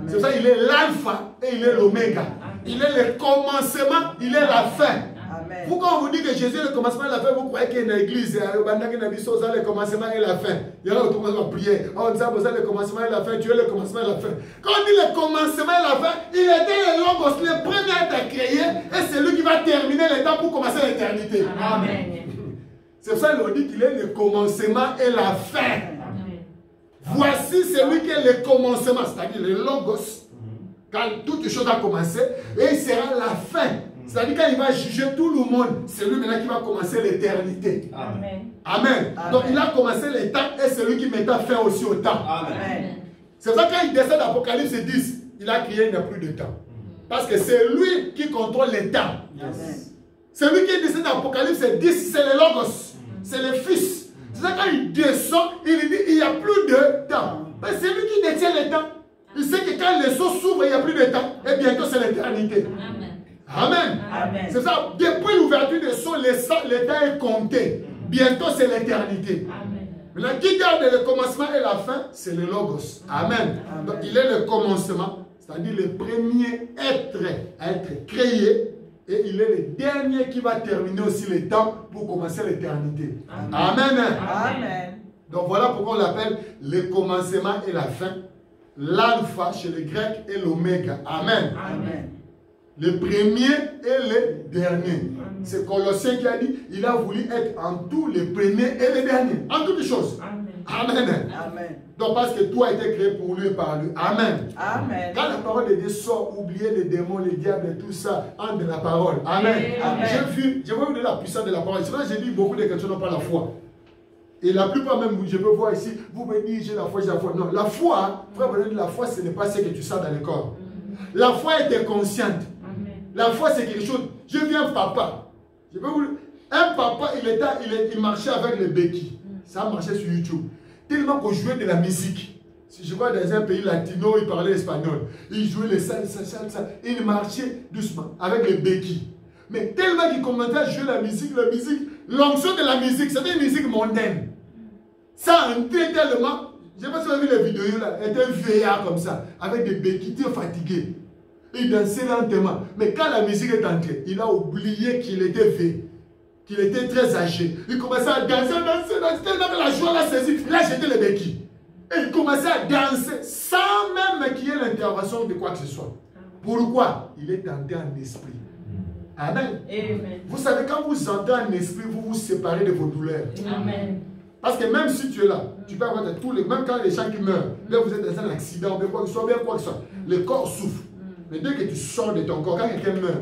C'est ça, il est l'alpha et il est l'oméga. Il est le commencement, il est la fin. Amen. Pourquoi on vous dit que Jésus est le commencement et la fin, vous croyez qu'il y a une église, le commencement et la fin. Il y a automatiquement prier. On dit ça, le commencement et la fin, tu es le commencement et la fin. Quand on dit le commencement et la fin, il était le Logos, le premier à être créé, et c'est lui qui va terminer le temps pour commencer l'éternité. Amen. C'est pour ça qu'on dit qu'il est le commencement et la fin. Voici celui qui est le commencement, c'est-à-dire le Logos. Quand toute chose a commencé, et il sera la fin. C'est-à-dire quand il va juger tout le monde, c'est lui maintenant qui va commencer l'éternité. Amen. Amen. Donc il a commencé le temps et c'est lui qui mettra fin aussi au temps. Amen. C'est ça quand il décède d'Apocalypse 10, il a crié il n'y a plus de temps. Parce que c'est lui qui contrôle le temps. Celui qui décède d'Apocalypse 10, c'est le Logos. C'est le Fils. C'est ça quand il descend, il dit il n'y a plus de temps. Mais c'est lui qui détient le temps. Il sait que quand les seaux s'ouvrent, il n'y a plus de temps. Et bientôt c'est l'éternité. Amen. Amen. C'est ça. Depuis l'ouverture des seaux, le temps est compté. Bientôt c'est l'éternité. Maintenant, qui garde le commencement et la fin, c'est le Logos. Amen. Donc il est le commencement, c'est-à-dire le premier être à être créé. Et il est le dernier qui va terminer aussi le temps pour commencer l'éternité. Amen. Amen. Donc voilà pourquoi on l'appelle le commencement et la fin. L'alpha chez les Grecs et l'oméga. Amen. Amen. Le premier et le dernier. C'est Colossiens qui a dit, il a voulu être en tout le premier et le dernier. En toutes choses. Amen. Amen. Donc parce que tout a été créé pour lui et par lui. Amen. Amen. Quand la parole de Dieu sort, oubliez les démons, les diables et tout ça, entre la parole. Amen. Amen. Je vais vous donner la puissance de la parole. C'est vrai que j'ai dit beaucoup de chrétiens n'ont pas la foi. Et la plupart même, je peux voir ici, vous me dites j'ai la foi, j'ai la foi. Non, la foi, frère, la foi, ce n'est pas ce que tu sens dans le corps. La foi était consciente. La foi, c'est quelque chose. Je viens papa. Je peux vous... Un papa, il marchait avec les béquilles. Ça marchait sur YouTube. Tellement qu'on jouait de la musique. je crois dans un pays latino, il parlait espagnol. Il jouait les salsa. Il marchait doucement avec les béquilles. Mais tellement qu'il commençait à jouer la musique, l'onction de la musique, c'était une musique mondaine. Ça entrait tellement. Je ne sais pas si vous avez vu les vidéos là. Il était un vieillard comme ça, avec des béquilles, il était fatigué. Il dansait lentement. Mais quand la musique est entrée, il a oublié qu'il était vieux, qu'il était très âgé. Il commençait à danser. Tellement que la joie l'a saisi. Il a jeté les béquilles. Et il commençait à danser sans même qu'il y ait l'intervention de quoi que ce soit. Pourquoi? Il est tenté en esprit. Amen. Amen. Vous savez, quand vous entrez en esprit, vous vous séparez de vos douleurs. Amen. Parce que même si tu es là, tu peux avoir tous les... Même quand les gens qui meurent, là vous êtes dans un accident, bien quoi que ce soit, le corps souffre. Mais dès que tu sors de ton corps, quand quelqu'un meurt,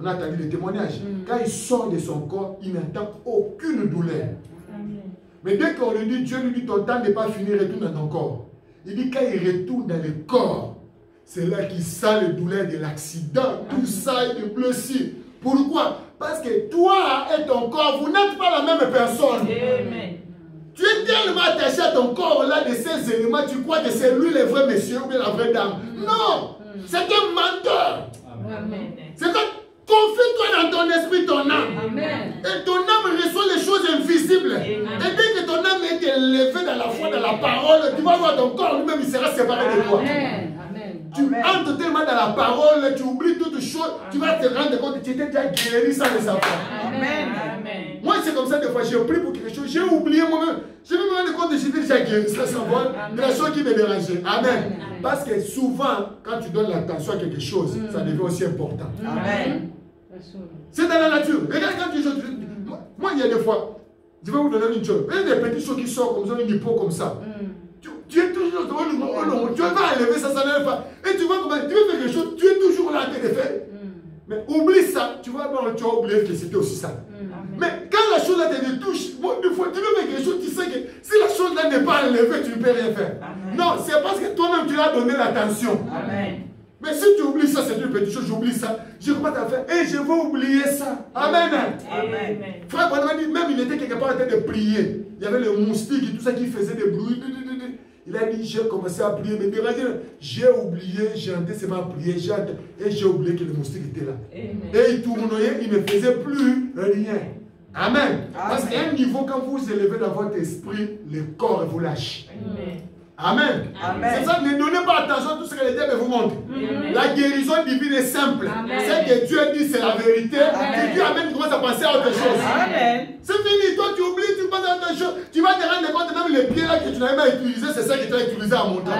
on a entendu des témoignages, quand il sort de son corps, il n'entend aucune douleur. Amen. Mais dès qu'on lui dit, Dieu lui dit, ton temps n'est pas fini, retourne dans ton corps. Il dit, quand il retourne dans le corps, c'est là qu'il sent les douleurs de l'accident, tout ça, il est blessé. Pourquoi? Parce que toi et ton corps, vous n'êtes pas la même personne. Amen. Tu es tellement attaché à ton corps là de ces éléments, tu crois que c'est lui le vrai monsieur ou bien la vraie dame. Non, c'est un menteur. Amen. C'est que confie-toi dans ton esprit, ton âme. Amen. Et ton âme reçoit les choses invisibles. Amen. Et dès que ton âme est élevée dans la foi, dans la parole, tu vas voir ton corps lui-même, il sera séparé de toi. Amen. Tu entres tellement dans la parole, tu oublies toutes choses, tu vas te rendre compte que tu étais déjà guéri sans le savoir. Amen. Amen. Moi, c'est comme ça des fois, j'ai pris pour quelque chose, j'ai oublié moi-même. Je me rends compte que j'étais déjà guéri sans savoir de la chose qui me dérangeait. Amen. Parce que souvent, quand tu donnes l'attention à quelque chose, ça devient aussi important. Amen. C'est dans la nature. Regarde quand tu joues. Moi, il y a des fois, je vais vous donner une chose. Il y a des petites choses qui sortent comme ça, une hypo comme ça. Tu es toujours tu vas enlever ça, ça n'arrive pas. Et tu vois comment tu veux faire quelque chose, tu es toujours là en train de faire. Mais oublie ça, tu vas voir, tu as oublié que c'était aussi ça. Mais quand la chose là te touche, bon, des fois tu veux faire quelque chose, tu sais que si la chose là n'est pas enlevée, tu ne peux rien faire. Amen. Non, c'est parce que toi-même tu l'as donné l'attention. Amen. Mais si tu oublies ça, c'est une petite chose, j'oublie ça. Je ne peux pas t'en faire. Et je vais oublier ça. Amen. Amen. Frère Branham dit, même il était quelque part en train de prier. Il y avait le moustique et tout ça qui faisait des bruits. Il a dit, j'ai commencé à prier, mais j'ai oublié, j'ai seulement prié, et j'ai oublié que le moustique était là. Amen. Et il tournait, il ne faisait plus rien. Amen. Parce qu'à un niveau, quand vous élevez dans votre esprit, le corps vous lâche. Amen. Amen. Amen. C'est ça, ne donnez pas attention à tout ce que les diables vous montrent. Amen. La guérison divine est simple. Amen. C'est que Dieu dit, c'est la vérité. Amen. Et Dieu amène, tu commences à penser à autre chose. Amen. C'est fini, toi tu oublies, tu penses à autre chose. Tu vas te rendre compte, même les pieds là que tu n'avais pas utilisés, c'est ça que tu as utilisé à mon temps.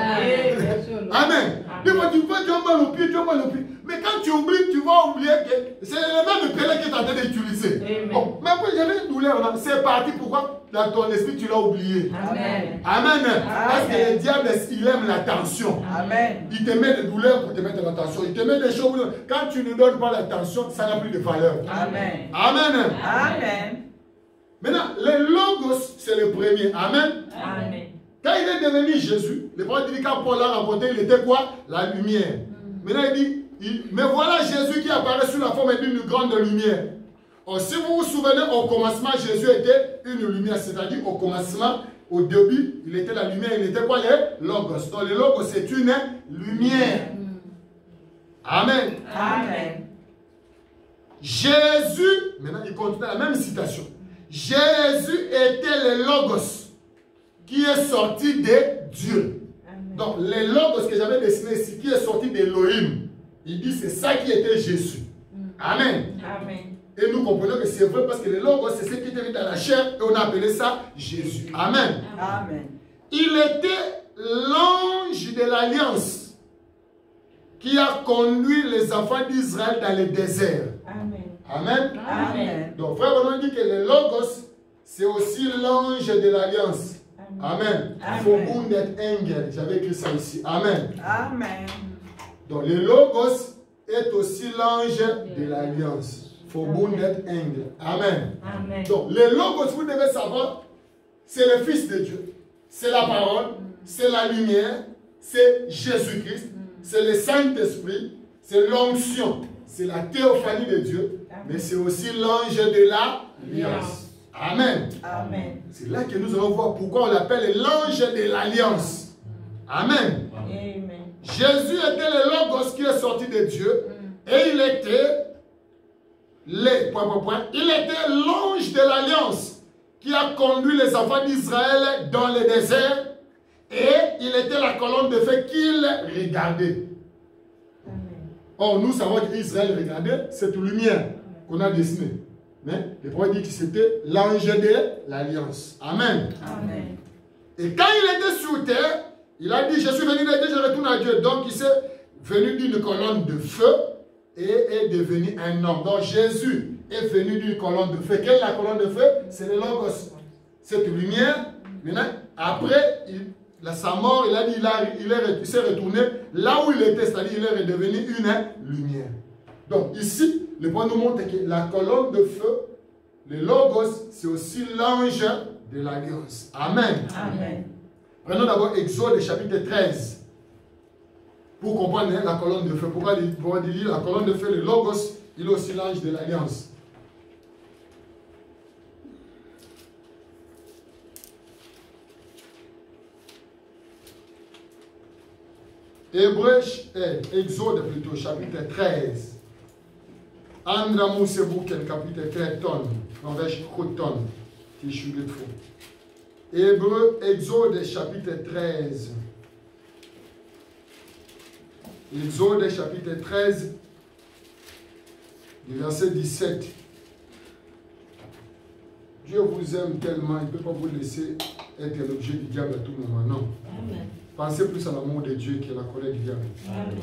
Amen. Des fois tu vois, tu as mal au pied, tu as mal au pied. Mais quand tu oublies, tu vas oublier que c'est le même pied là que tu es en train d'utiliser. Bon, mais après j'avais une douleur là, c'est parti. Pourquoi? Dans ton esprit, tu l'as oublié. Amen. Amen. Parce que le diable, il aime l'attention. Amen. Il te met des douleurs pour te mettre l'attention. Il te met des choses. Quand tu ne donnes pas l'attention, ça n'a plus de valeur. Amen. Amen. Amen. Maintenant, le logos, c'est le premier. Amen. Amen. Quand il est devenu Jésus, le prophète dit quand Paul l'a rencontré, il était quoi? La lumière. Maintenant, il dit, mais voilà Jésus qui apparaît sous la forme d'une grande lumière. Or, si vous vous souvenez, au commencement, Jésus était une lumière, c'est-à-dire au commencement, au début, il était la lumière, il était quoi? Le logos. Donc, le logos, c'est une lumière. Amen. Amen. Jésus, maintenant il continue la même citation. Jésus était le logos qui est sorti de Dieu. Amen. Donc, le logos que j'avais dessiné ici, qui est sorti d'Elohim, il dit c'est ça qui était Jésus. Amen. Amen. Et nous comprenons que c'est vrai parce que le logos, c'est ce qui était dans la chair et on a appelé ça Jésus. Amen. Amen. Il était l'ange de l'alliance qui a conduit les enfants d'Israël dans le désert. Amen. Amen. Amen. Donc, frère, on dit que le logos, c'est aussi l'ange de l'alliance. Amen. Amen. Verbundet Engel. J'avais écrit ça ici. Amen. Amen. Donc, le logos est aussi l'ange de l'alliance. Verbundet Engel. Amen. Amen. Donc, le logos, vous devez savoir, c'est le Fils de Dieu. C'est la parole, c'est la lumière, c'est Jésus-Christ, c'est le Saint-Esprit, c'est l'onction, c'est la théophanie de Dieu, mais c'est aussi l'ange de l'alliance. Amen. Amen. C'est là que nous allons voir pourquoi on l'appelle l'ange de l'alliance. Amen. Amen. Jésus était le Logos qui est sorti de Dieu. Et il était il était l'ange de l'alliance qui a conduit les enfants d'Israël dans le désert. Et il était la colonne de feu qu'ils regardaient. Or, nous savons qu'Israël regardait cette lumière qu'on a dessinée. Mais le prophète dit que c'était l'ange de l'alliance. Amen. Amen. Et quand il était sur terre, il a dit, je suis venu de Dieu, je retourne à Dieu. Donc, il s'est venu d'une colonne de feu et est devenu un homme. Donc, Jésus est venu d'une colonne de feu. Quelle est la colonne de feu? C'est le Logos. Cette lumière, maintenant, après, sa mort, il a dit, il s'est retourné là où il était, c'est-à-dire il est redevenu une lumière. Donc ici, le point nous montre que la colonne de feu, le Logos, c'est aussi l'ange de l'alliance. Amen. Amen. Prenons d'abord Exode chapitre 13 pour comprendre la colonne de feu. Pourquoi il dit la colonne de feu, le Logos, il est aussi l'ange de l'alliance. Exode plutôt, chapitre 13. Andra Moussebouken, chapitre 13, verset 13. Hébreu, Exode, chapitre 13. Exode, chapitre 13, du verset 17. Dieu vous aime tellement, il ne peut pas vous laisser être l'objet du diable à tout moment. Non. Amen. Pensez plus à l'amour de Dieu qu'à la colère du diable. Amen.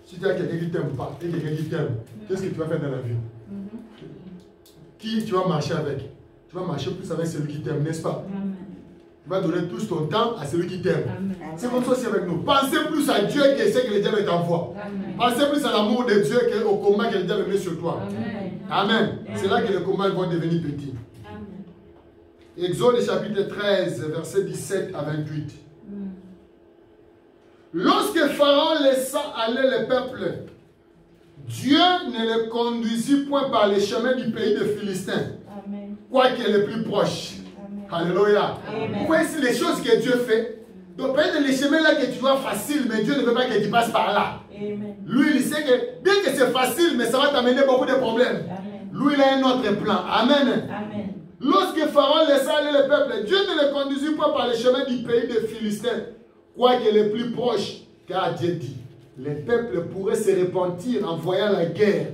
Si tu as quelqu'un qui ne t'aime pas et quelqu'un qui t'aime, qu'est-ce que tu vas faire dans la vie? Qui tu vas marcher avec? Tu vas marcher plus avec celui qui t'aime, n'est-ce pas? Amen. Tu vas donner tout ton temps à celui qui t'aime. Amen. C'est comme ça aussi avec nous. Pensez plus à Dieu que ce que le diable t'envoie. Amen. Pensez plus à l'amour de Dieu qu'au combat que le diable met sur toi. Amen. Amen. C'est là que les combats vont devenir petits. Amen. Exode chapitre 13, versets 17 à 28. Lorsque Pharaon laissa aller le peuple, Dieu ne le conduisit point par les chemins du pays de Philistins, Amen. quoique le plus proche. Amen. Alléluia. Amen. Vous voyez, c'est les choses que Dieu fait. Donc peut-être les chemins là que tu vois faciles, mais Dieu ne veut pas que tu passes par là. Amen. Lui, il sait que bien que c'est facile, mais ça va t'amener beaucoup de problèmes. Amen. Lui, il a un autre plan. Amen. Amen. Lorsque Pharaon laissa aller le peuple, Dieu ne le conduisit pas par les chemins du pays des Philistins, quoique les plus proches, car Dieu dit, les peuples pourraient se repentir en voyant la guerre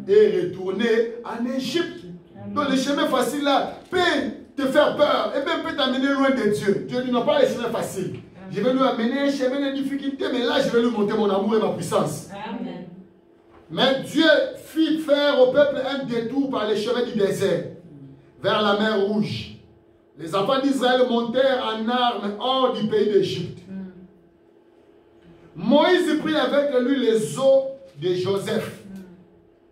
et retourner en Égypte. Donc les chemins faciles là peuvent te faire peur et même peut t'amener loin de Dieu. Dieu dit non, pas les chemins faciles. Je vais lui amener un chemin de difficulté, mais là je vais lui montrer mon amour et ma puissance. Amen. Mais Dieu fit faire au peuple un détour par les chemins du désert, vers la mer Rouge. Les enfants d'Israël montèrent en armes hors du pays d'Égypte. Moïse prit avec lui les os de Joseph,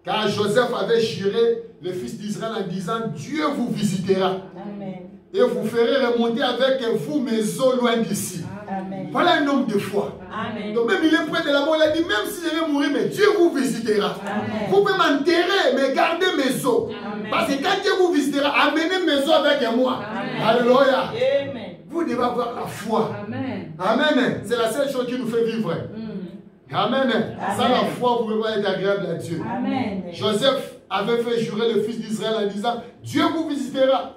car Joseph avait juré le fils d'Israël en disant, Dieu vous visitera Amen. et vous ferez remonter avec vous mes os loin d'ici. Amen. Voilà un homme de foi. Amen. Donc même il est près de la mort, il a dit, même si je vais mourir, mais Dieu vous visitera. Amen. Vous pouvez m'enterrer, mais gardez mes os. Amen. Parce que quand Dieu vous visitera, amenez mes os avec moi. Amen. Alléluia. Amen. Vous devez avoir la foi. Amen. Amen. C'est la seule chose qui nous fait vivre. Amen. Sans la foi, vous ne pouvez pas être agréable à Dieu. Amen. Joseph avait fait jurer le fils d'Israël en disant, Dieu vous visitera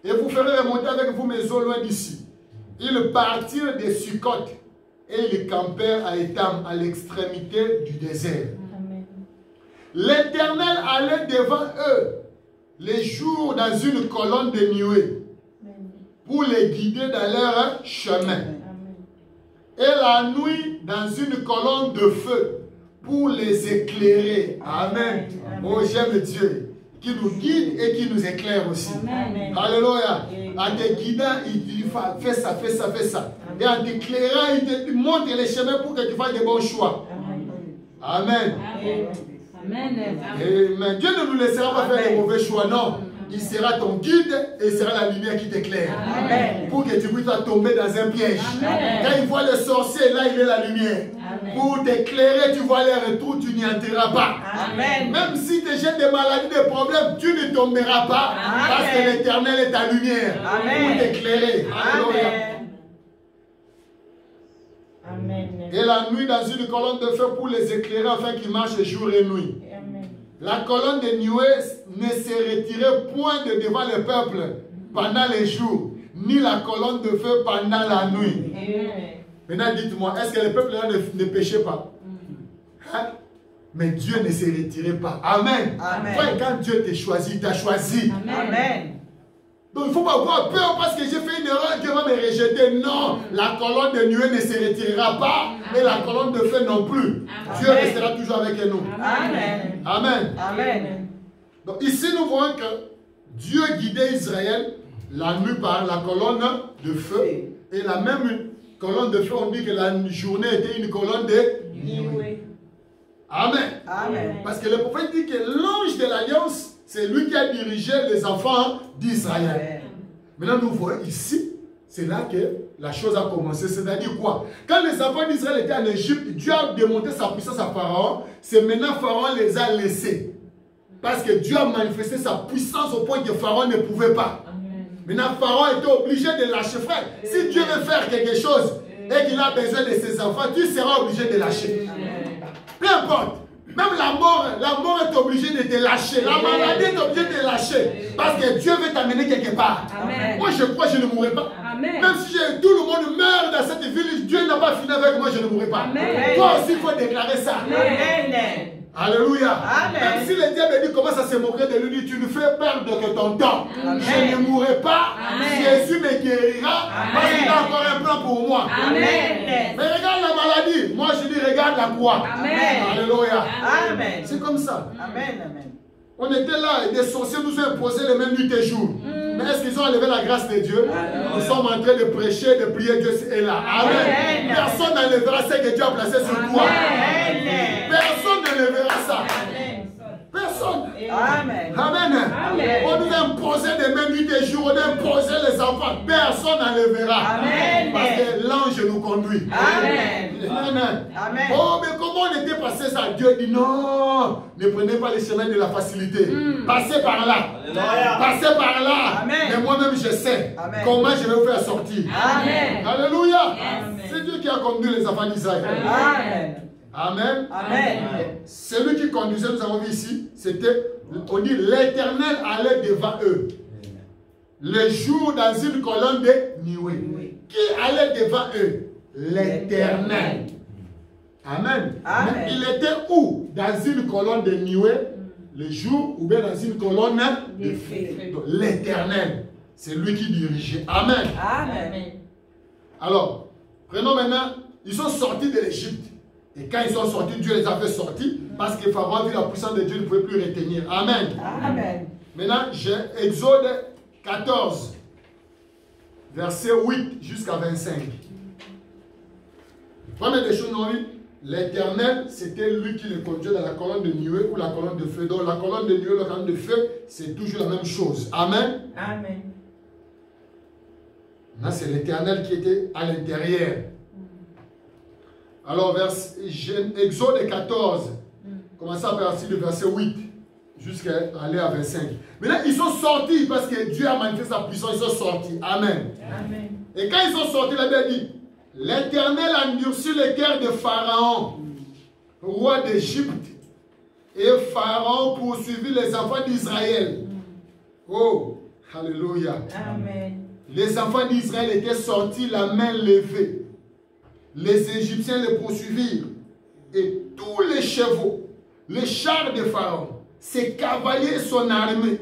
et vous ferez remonter avec vous mes os loin d'ici. Ils partirent de Sukkot et ils campèrent à Étam, à l'extrémité du désert. Amen. L'Éternel allait devant eux les jours dans une colonne de nuée pour les guider dans leur chemin. Amen. Et la nuit dans une colonne de feu pour les éclairer. Amen. Amen. Oh, j'aime Dieu qui nous guide et qui nous éclaire aussi. Amen. Alléluia. Amen. En te guidant, il dit fais ça, fais ça, fais ça. Et en t'éclairant, il te montre les chemins pour que tu fasses des bons choix. Amen. Amen. Amen. Amen. Dieu ne nous laissera pas faire des mauvais choix, non. Il sera ton guide et il sera la lumière qui t'éclaire. Amen. Pour que tu puisses pas tomber dans un piège. Amen. Quand il voit le sorcier, là il est la lumière. Amen. Pour t'éclairer, tu vois les retours, tu n'y entreras pas. Amen. Même si tu jettes des maladies, des problèmes, tu ne tomberas pas. Amen. Parce que l'Éternel est ta lumière. Amen. Pour t'éclairer. Alléluia. Amen. Et la nuit dans une colonne de feu pour les éclairer afin qu'ils marchent jour et nuit. Amen. La colonne de nuée ne se retirait point de devant le peuple pendant les jours, ni la colonne de feu pendant la nuit. Amen. Maintenant dites-moi, est-ce que le peuple là ne péchait pas? Hein? Mais Dieu ne se retirait pas. Amen. Amen. Frère, quand Dieu t'a choisi, il t'a choisi. Amen. Donc il ne faut pas avoir peur parce que j'ai fait une erreur, Dieu va me rejeter. Non, la colonne de nuée ne se retirera pas et la colonne de feu non plus. Dieu Amen. restera toujours avec nous. Amen. Amen. Amen. Donc ici nous voyons que Dieu guidait Israël la nuit par la colonne de feu et la même colonne de feu, on dit que la journée était une colonne de nuée. Amen. Amen. Parce que le prophète dit que l'ange de l'alliance, c'est lui qui a dirigé les enfants d'Israël. Maintenant, nous voyons ici, c'est là que la chose a commencé. C'est-à-dire quoi? Quand les enfants d'Israël étaient en Égypte, Dieu a démontré sa puissance à Pharaon. C'est maintenant Pharaon les a laissés. Parce que Dieu a manifesté sa puissance au point que Pharaon ne pouvait pas. Maintenant, Pharaon était obligé de lâcher. Frère, si Dieu veut faire quelque chose et qu'il a besoin de ses enfants, tu seras obligé de lâcher. Peu importe. Même la mort est obligée de te lâcher. La maladie est obligée de te lâcher. Parce que Dieu veut t'amener quelque part. Amen. Moi, je crois que je ne mourrai pas. Amen. Même si tout le monde meurt dans cette ville, Dieu n'a pas fini avec moi, je ne mourrai pas. Amen. Toi aussi, il faut déclarer ça. Amen. Alléluia. Amen. Même si le diable dit commence à se moquer de lui, tu nous fais perdre que ton temps. Amen. Je ne mourrai pas. Amen. Jésus me guérira. Parce qu'il a encore un plan pour moi. Amen. Mais regarde la maladie. Moi, je dis regarde la croix. Amen. Alléluia. Amen. C'est comme ça. Amen. Amen. On était là et des sorciers nous ont imposé les mêmes nuits et jours. Mais est-ce qu'ils ont enlevé la grâce de Dieu? Alléluia. Nous sommes en train de prêcher, de prier, Dieu est là. Amen. Amen. Personne n'enlèvera ce que Dieu a placé sur toi. Amen. Personne n'enlèvera ça. Personne. Amen. Amen. Amen. On nous a imposé des mêmes nuits et jours, on a imposé les enfants. Personne n'enlèvera. Amen. Parce que l'ange nous conduit. Amen. Amen. Amen. Oh, mais comment on était passé ça? Dieu dit non, ne prenez pas les chemins de la facilité. Passez par là. Passez par là. Amen. Mais moi-même, je sais Amen. comment je vais vous faire sortir. Amen. Alléluia. Amen. C'est Dieu qui a conduit les enfants d'Israël. Amen. Amen. Amen. Celui qui conduisait, nous avons vu ici, c'était, on dit, l'Éternel allait devant eux. Le jour dans une colonne de nuée. Qui allait devant eux? L'Éternel. Amen. Amen. Mais il était où? Dans une colonne de nuée, le jour, ou bien dans une colonne de feu. Donc, l'Éternel, c'est lui qui dirigeait. Amen. Amen. Alors, prenons maintenant, ils sont sortis de l'Égypte. Et quand ils sont sortis, Dieu les a fait sortir parce que Pharaon a vu la puissance de Dieu, il ne pouvait plus retenir. Amen. Amen. Maintenant, j'ai Exode 14, verset 8 jusqu'à 25. Première des choses, nous avons vu, l'Éternel, c'était lui qui les conduisait dans la colonne de nuée ou la colonne de feu. Donc la colonne de nuée, la colonne de feu, c'est toujours la même chose. Amen. Amen. Là, c'est l'Éternel qui était à l'intérieur. Alors, Exode 14, commencez à partir du verset 8 jusqu'à aller à 25. Maintenant, ils sont sortis parce que Dieu a manifesté sa puissance, ils sont sortis. Amen. Amen. Et quand ils sont sortis, la Bible dit, l'Éternel a endurci le cœur de Pharaon, roi d'Égypte, et Pharaon poursuivit les enfants d'Israël. Oh, alléluia. Amen. Les enfants d'Israël étaient sortis la main levée. Les Égyptiens les poursuivirent. Et tous les chevaux, les chars de Pharaon, ses cavaliers et son armée,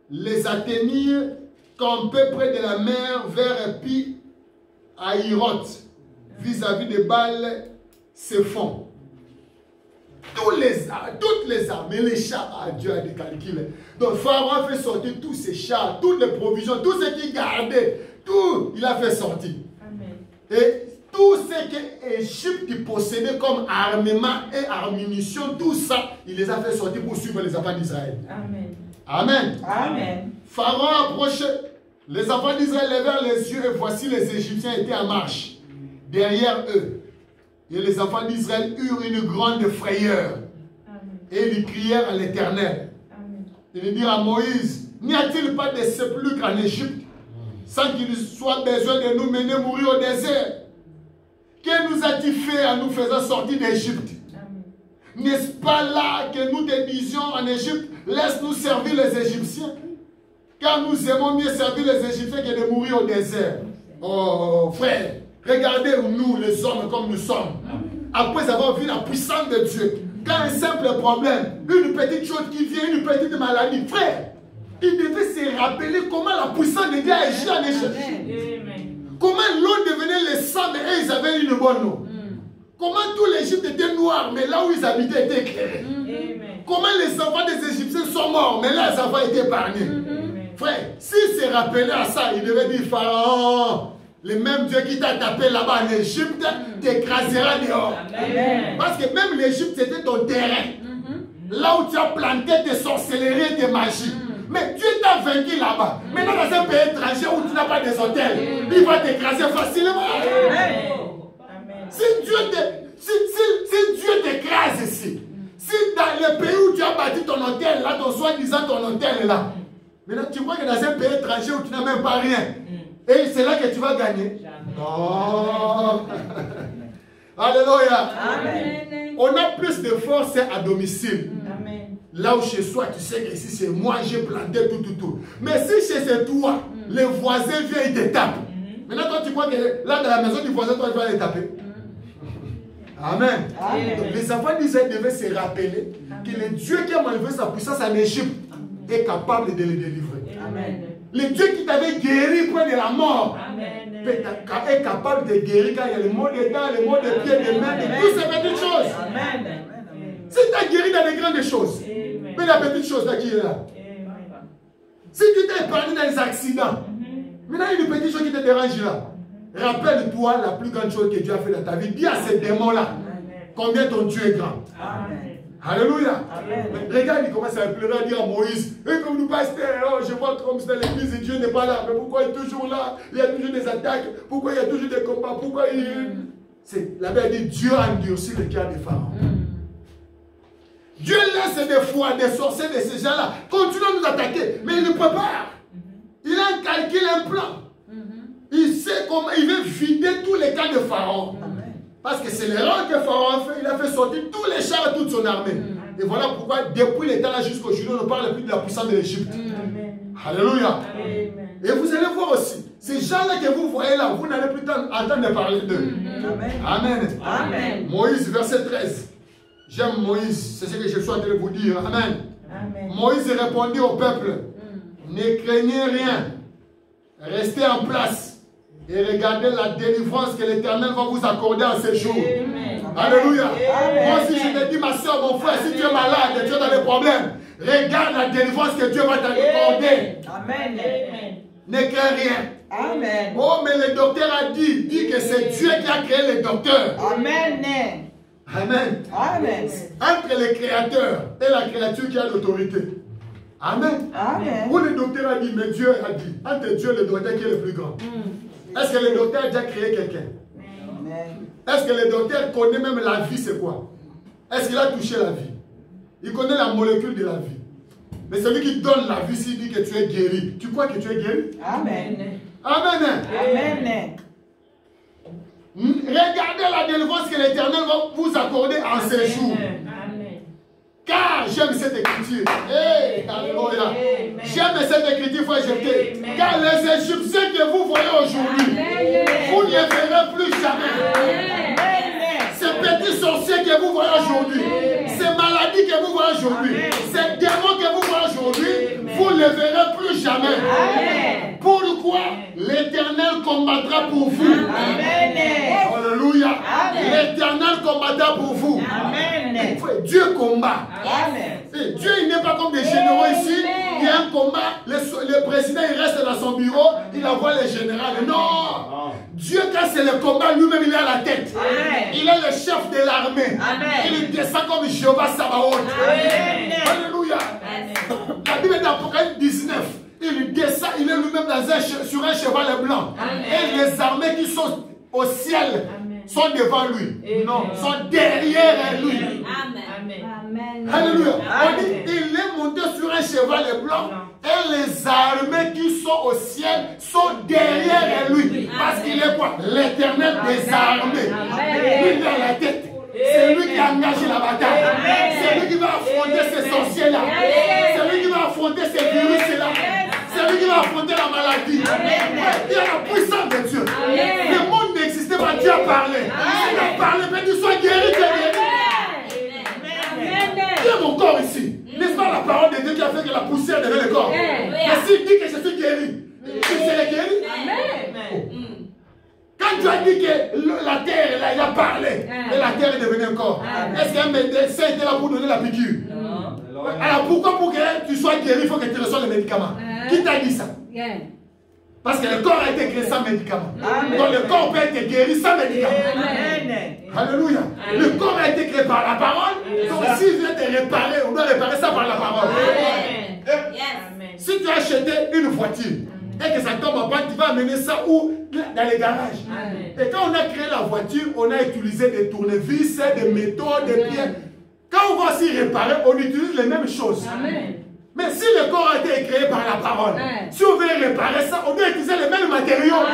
les atteignirent campés près de la mer vers Pi Hahiroth, vis-à-vis de Baal Séphon. Toutes les armes et les chars, Dieu a des calculs. Donc Pharaon a fait sortir tous ses chars, toutes les provisions, tout ce qu'il gardait, tout, il a fait sortir. Amen. Et tout ce que l'Égypte possédait comme armement et ammunition, tout ça, il les a fait sortir pour suivre les enfants d'Israël. Amen. Amen. Amen. Pharaon approchait. Les enfants d'Israël levèrent les yeux et voici les Égyptiens étaient en marche derrière eux. Et les enfants d'Israël eurent une grande frayeur. Et ils crièrent à l'Éternel. Ils dirent à Moïse, n'y a-t-il pas de sépulcre en Égypte, sans qu'il soit besoin de nous mener mourir au désert? Que nous a-t-il fait en nous faisant sortir d'Égypte? N'est-ce pas là que nous te disions en Égypte, laisse-nous servir les Égyptiens? Car nous aimons mieux servir les Égyptiens que de mourir au désert. Oh frère, regardez-nous les hommes comme nous sommes. Après avoir vu la puissance de Dieu, quand un simple problème, une petite chose qui vient, une petite maladie, frère, il devait se rappeler comment la puissance de Dieu a agi en Égypte. Comment l'eau devenait le sang, mais eux, ils avaient une bonne eau. Comment tout l'Égypte était noir, mais là où ils habitaient était éclairé. Comment les enfants des Égyptiens sont morts, mais là, les enfants étaient épargnés. Frère, s'il se rappelait à ça, il devait dire, Pharaon, le même Dieu qui t'a tapé là-bas en Égypte, t'écrasera dehors. Parce que même l'Égypte, c'était ton terrain. Là où tu as planté tes sorcelleries et tes magies. Mais Dieu t'a vaincu là-bas. Maintenant, dans un pays étranger où tu n'as pas des hôtels, il va t'écraser facilement. Si Dieu t'écrase ici, si dans le pays où tu as bâti ton hôtel, là, ton soi-disant ton hôtel là, maintenant tu crois que dans un pays étranger où tu n'as même pas rien, et c'est là que tu vas gagner? Non. Alléluia. Amen. On a plus de force à domicile. Amen. Là où chez soi, tu sais que ici c'est moi, j'ai planté tout. Mais si chez toi, les voisins viennent, ils te tapent. Maintenant, toi, tu crois que là, dans la maison du voisin, toi, tu vas les taper. Amen. Amen. Donc, les enfants d'Israël devaient se rappeler que le Dieu qui a manifesté sa puissance en Égypte est capable de les délivrer. Amen. Le Dieu qui t'avait guéri près de la mort est capable de guérir quand il y a le mot des dents, le mot des pieds, des mains, de toutes ces petites choses. Amen. Si tu as guéri dans les grandes choses, mais la petite chose là qui est là. Si tu t'es épargné dans les accidents, maintenant il y a une petite chose qui te dérange là. Rappelle-toi la plus grande chose que Dieu a fait dans ta vie. Dis à ces démons-là combien ton Dieu est grand. Amen. Alléluia. Amen. Regarde, il commence à pleurer, à dire à Moïse, et comme nous pasteurs, oh, je vois comme c'est dans l'église et Dieu n'est pas là. Mais pourquoi il est toujours là? Il y a toujours des attaques. Pourquoi il y a toujours des combats? Pourquoi il... La Bible dit, Dieu a endurci le cœur des pharaons. Dieu laisse des fois des sorciers de ces gens-là continuent à nous attaquer, mais il le prépare. Il a un calcul, un plan. Il sait comment il veut vider tous les cas de Pharaon. Parce que c'est l'erreur que Pharaon a fait. Il a fait sortir tous les chars et toute son armée. Et voilà pourquoi, depuis le temps là jusqu'au jour, on ne parle plus de la puissance de l'Égypte. Alléluia. Et vous allez voir aussi, ces gens-là que vous voyez là, vous n'allez plus entendre parler d'eux. Amen. Amen. Moïse, verset 13. J'aime Moïse, c'est ce que je suis en train de vous dire. Amen. Amen. Moïse répondit au peuple, ne craignez rien, restez en place. Et regardez la délivrance que l'Éternel va vous accorder en ces jours. Amen. Alléluia. Amen. Moi aussi je te dis, ma soeur, mon frère, si tu es malade, tu es dans des problèmes, regarde la délivrance que Dieu va t'accorder. Amen. Ne crains rien. Amen. Oh, mais le docteur a dit que c'est Dieu qui a créé le docteur. Amen. Amen. Amen. Entre le créateur et la créature qui a l'autorité. Amen. Amen. Où le docteur a dit, mais Dieu a dit. Entre Dieu et le docteur qui est le plus grand. Est-ce que le docteur a déjà créé quelqu'un? Est-ce que le docteur connaît même la vie, c'est quoi? Est-ce qu'il a touché la vie? Il connaît la molécule de la vie. Mais celui qui donne la vie, s'il dit que tu es guéri, tu crois que tu es guéri? Amen. Amen. Amen. Regardez la délivrance que l'Éternel va vous accorder en ces jours. Car j'aime cette écriture. Hey, alléluia. J'aime cette écriture, faut jeter. Car les Égyptiens que vous voyez aujourd'hui, vous ne les verrez plus jamais. Ces petits sorciers que vous voyez aujourd'hui, ces maladies que vous voyez aujourd'hui, ces démons que vous voyez aujourd'hui, vous ne les verrez plus jamais. Pourquoi? L'Éternel combattra pour vous. Alléluia. L'Éternel combattra pour vous. Amen. Dieu combat. Amen. Dieu, il n'est pas comme des généraux ici. Il y a un combat. Le président, il reste dans son bureau. Il envoie les généraux. Non. Dieu, quand c'est le combat, lui-même, il est à la tête. Amen. Il est le chef de l'armée. Il descend comme Jéhovah Sabaoth. Alléluia. La Bible est dans Apocalypse 19. Il descend, il est lui-même sur un cheval blanc. Amen. Et les armées qui sont au ciel sont devant lui. Non. Sont derrière lui. Amen. Amen. Alléluia. On dit, Amen. il est monté sur un cheval blanc et les armées qui sont au ciel sont derrière lui. Parce qu'il est quoi? L'Éternel des armées. Lui, il a la tête. C'est lui qui a engagé la bataille. C'est lui qui va affronter ces sorciers-là. C'est lui qui va affronter ces virus-là. C'est lui qui va affronter la maladie. Il y a la puissance de Dieu. Le monde n'existait pas. Dieu a parlé. Il a parlé, mais tu sois guéri, tu es guéri. Il y a mon corps ici. N'est-ce pas la parole de Dieu qui a fait que la poussière devait le corps? Mais s'il dit que je suis guéri, tu serais guéri? Quand Dieu a dit que la terre est là, il a parlé. Et la terre est devenue un corps. Est-ce qu'un médecin était là pour donner la piqûre? Alors pourquoi pour que tu sois guéri, il faut que tu reçoives le médicament? Qui t'a dit ça? Parce que le corps a été créé sans médicament. Donc le corps peut être guéri sans médicament. Alléluia. Le corps a été créé par la parole. Donc s'il vient te réparer, on doit réparer ça par la parole. Si tu as acheté une voiture et que ça tombe en panne, tu vas amener ça où? Dans les garages. Et quand on a créé la voiture, on a utilisé des tournevis, des métaux, des pieds. Quand on va s'y réparer, on utilise les mêmes choses. Mais si le corps a été créé par la parole, si on veut réparer ça, on doit utiliser les mêmes matériaux.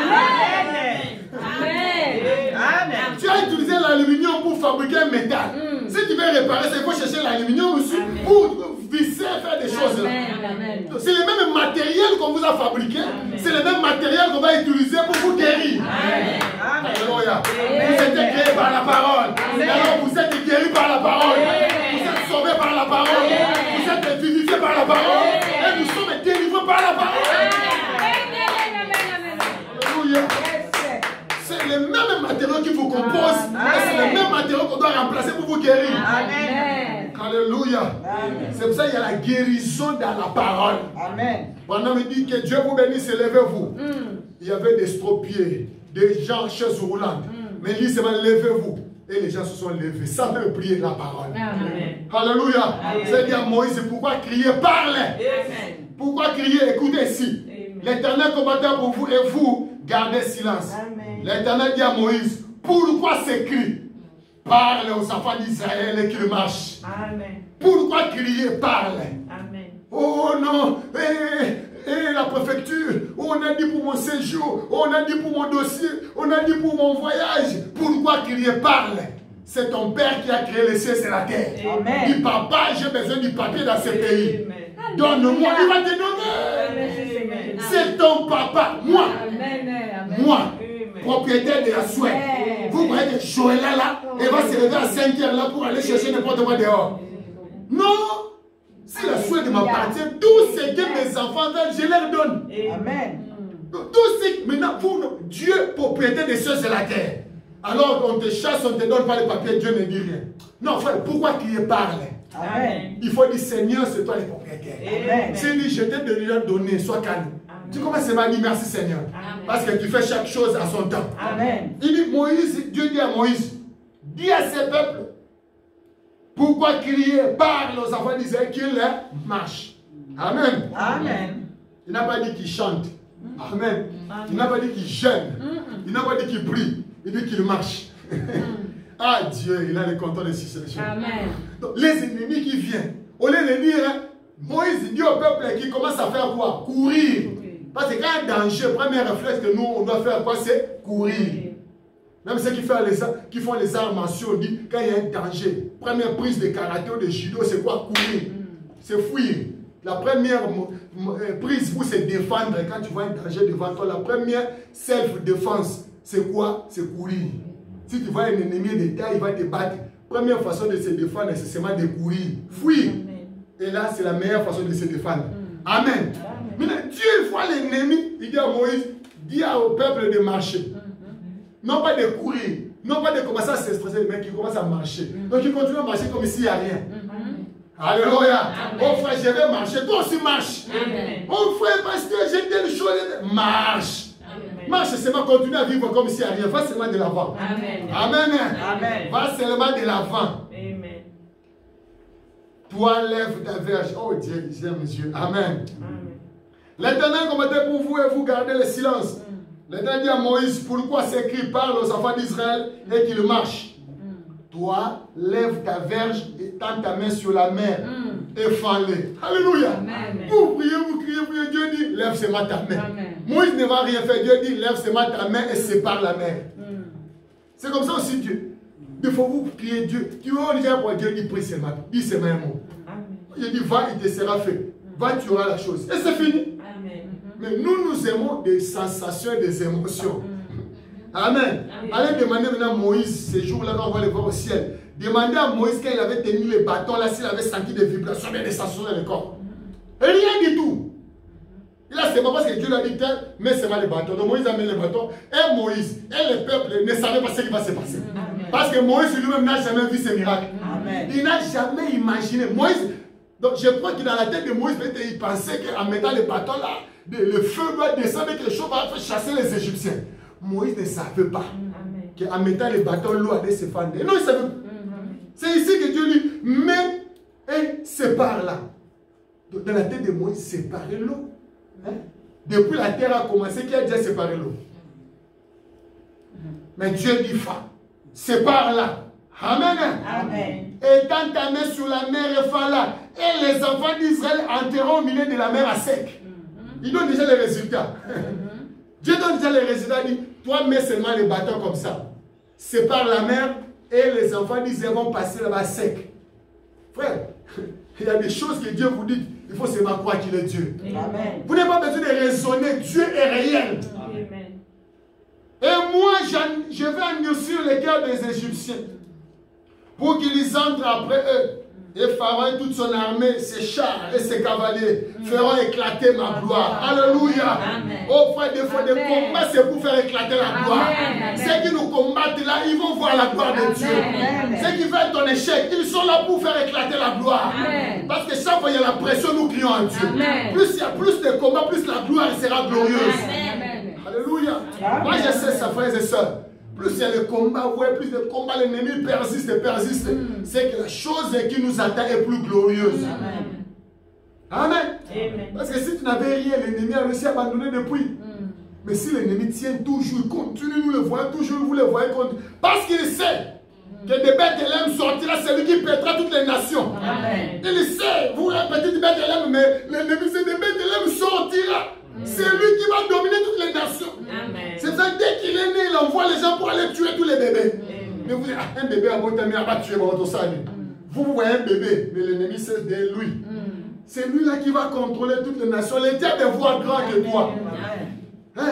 Tu as utilisé l'aluminium pour fabriquer un métal. Si tu veux réparer ça, il faut chercher l'aluminium aussi pour visser, faire des choses là. C'est le même matériel qu'on vous a fabriqué. C'est le même matériel qu'on va utiliser pour vous guérir. Alléluia. Vous êtes créés par la parole. Alors vous êtes guéris par la parole. Vous êtes sauvés par la parole. Vous êtes vivifiés par la parole. Et nous sommes délivrés par la parole. Alléluia. C'est les mêmes matériaux qui vous composent. Et c'est les mêmes matériaux qu'on doit remplacer pour vous guérir. Alléluia. C'est pour ça qu'il y a la guérison dans la parole. Pendant il dit que Dieu vous bénisse, levez-vous. Il y avait des stropiés, des gens chaises roulantes. Mais il dit seulement levez-vous. Et les gens se sont levés sans même prier la parole. Alléluia. C'est dire à Moïse, pourquoi crier? Parlez. Pourquoi crier? Écoutez ici. L'Éternel combattra pour vous et vous gardez silence. L'Éternel dit à Moïse, pourquoi ces cris? Parle aux enfants d'Israël et qu'ils marchent. Pourquoi crier? Parle. Oh non, la préfecture, on a dit pour mon séjour, on a dit pour mon dossier, on a dit pour mon voyage. Pourquoi crier? Parle. C'est ton père qui a créé les cieux et la terre. Dis papa, j'ai besoin du papier dans ce pays. Donne-moi, il va te donner. C'est ton papa, moi. Moi, propriétaire de la souhait. Vous voyez que Joël là, elle va se lever à 5 heures là pour aller chercher n'importe quoi dehors. Non. Si la souhait m'appartient, tout ce que mes enfants veulent, je leur donne. Tout ce que maintenant, pour Dieu, propriétaire des cieux et la terre. Alors on te chasse, on ne te donne pas les papiers, Dieu ne dit rien. Non frère, pourquoi crier? Parle? Il faut dire Seigneur, c'est toi le propriétaire. S'il dit je t'ai déjà donné, sois calme. Tu commences à dire merci Seigneur. Parce que tu fais chaque chose à son temps. Il dit Moïse, Dieu dit à Moïse, dis à ce peuple, pourquoi crier? Parle aux enfants d'Israël qu'ils marchent. Amen. Il n'a pas dit qu'ils chantent. Amen. Il n'a pas dit qu'ils jeûnent. Il n'a pas dit qu'ils prient. Il dit qu'il marche. Ah Dieu, il a le contrôle de situation. Donc, les ennemis qui viennent, au lieu de dire, Moïse dit au peuple qui commence à faire quoi? Courir. Parce que quand il y a un danger, le premier réflexe que nous, on doit faire quoi? C'est courir. Même ceux qui font les arts martiaux, dit quand il y a un danger, première prise de karaté ou de judo, c'est quoi? Courir. C'est fuir. La première prise pour se défendre, quand tu vois un danger devant toi, la première self-défense, c'est quoi? C'est courir. Si tu vois un ennemi d'État, il va te battre. Première façon de se défendre, c'est seulement de courir. Fuir. Et là, c'est la meilleure façon de se défendre. Amen. Maintenant, Dieu voit l'ennemi, il dit à Moïse, dis au peuple de marcher. Non pas de courir, non pas de commencer à se stresser, mais qui commence à marcher. Donc il continue à marcher comme s'il n'y a rien. Alléluia. Oh frère, je vais marcher, toi aussi marche. Oh frère, parce que j'ai telle chose, marche. Marche seulement, continue à vivre comme s'il n'y a rien. Va seulement de l'avant. Amen. Va seulement de l'avant. Toi, lève ta verge. Oh Dieu, j'aime Dieu. Amen. L'Éternel combattait pour vous et vous gardez le silence. L'Éternel dit à Moïse, pourquoi c'est écrit, parle aux enfants d'Israël et qu'ils marchent. Toi, lève ta verge et tends ta main sur la mer et fends-les. Alléluia. Amen. Vous priez, vous criez, vous priez, Dieu dit, lève seulement ta main. Amen. Moïse ne va rien faire, Dieu dit, lève seulement ta main et sépare la mer. C'est comme ça aussi Dieu. Il faut vous prier Dieu. Tu vois déjà pour Dieu, dit, prie seulement. Dis seulement un mot. Il dit, va, il te sera fait. Va, tu auras la chose. Et c'est fini. Amen. Mais nous aimons des sensations et des émotions. Amen. Allez demander maintenant à Moïse, ces jours-là, quand on va les voir au ciel. Demandez à Moïse quand il avait tenu les bâtons, là, s'il avait senti des vibrations, des sensations dans le corps. Et rien du tout. Et là, c'est pas parce que Dieu lui a dit, mais c'est mal les bâtons. Donc Moïse a mis les bâtons. Et Moïse et le peuple ne savaient pas ce qui va se passer. Amen. Parce que Moïse lui-même n'a jamais vu ces miracles. Amen. Il n'a jamais imaginé. Moïse, donc je crois que dans la tête de Moïse, il pensait qu'en mettant les bâtons là, le feu va descendre et quelque chose va faire chasser les Égyptiens. Moïse ne savait pas qu'en mettant les bâtons, l'eau allait se fendre. Non, il savait. C'est ici que Dieu dit, mais et sépare là. Dans la tête de Moïse, séparer l'eau. Hein? Depuis la terre a commencé, qui a déjà séparé l'eau? Mais Dieu dit, sépare là. Amen. Amen. Et tends ta main sur la mer et fends là. Et les enfants d'Israël enterreront au milieu de la mer à sec. Ils donnent déjà les résultats. Dieu donne déjà les résultats. Il dit, toi mets seulement les bâtons comme ça. Sépare la mer et les enfants d'Israël vont passer là-bas sec. Frère, il y a des choses que Dieu vous dit. Il faut seulement croire qu'il est Dieu. Amen. Vous n'avez pas besoin de raisonner. Dieu est réel. Amen. Et moi, je vais endurcir les cœurs des Égyptiens pour qu'ils entrent après eux. Et Pharaon et toute son armée, ses chars et ses cavaliers feront éclater ma gloire. Alléluia. Amen. Oh frère, des fois, des combats, c'est pour faire éclater la gloire. Amen. Ceux qui nous combattent là, ils vont voir la gloire de Dieu. Amen. Ceux qui veulent ton échec, ils sont là pour faire éclater la gloire. Amen. Parce que chaque fois il y a la pression, nous crions à Dieu. Amen. Plus il y a plus de combats, plus la gloire sera glorieuse. Amen. Alléluia. Amen. Moi je sais ça, frères et sœurs. Plus il y a le combat, ouais, plus de combats, l'ennemi persiste et persiste. C'est que la chose qui nous attend est plus glorieuse. Amen. Amen. Parce que si tu n'avais rien, l'ennemi a réussi à abandonner depuis. Mais si l'ennemi tient toujours, il continue, nous le voyons toujours, vous le voyez. Parce qu'il sait que de Bethléem sortira celui qui pètera toutes les nations. Amen. Il sait, vous répétez de Bethléem, mais l'ennemi c'est de Bethléem sortira. C'est lui qui va dominer toutes les nations. Amen. C'est ça, dès qu'il est né, il envoie les gens pour aller tuer tous les bébés. Mais vous dites, un bébé à votre ami, il va tuer votre salut. Vous voyez un bébé, mais l'ennemi c'est de lui. C'est lui là qui va contrôler toutes les nations. Le diable est voir grand que toi. Hein?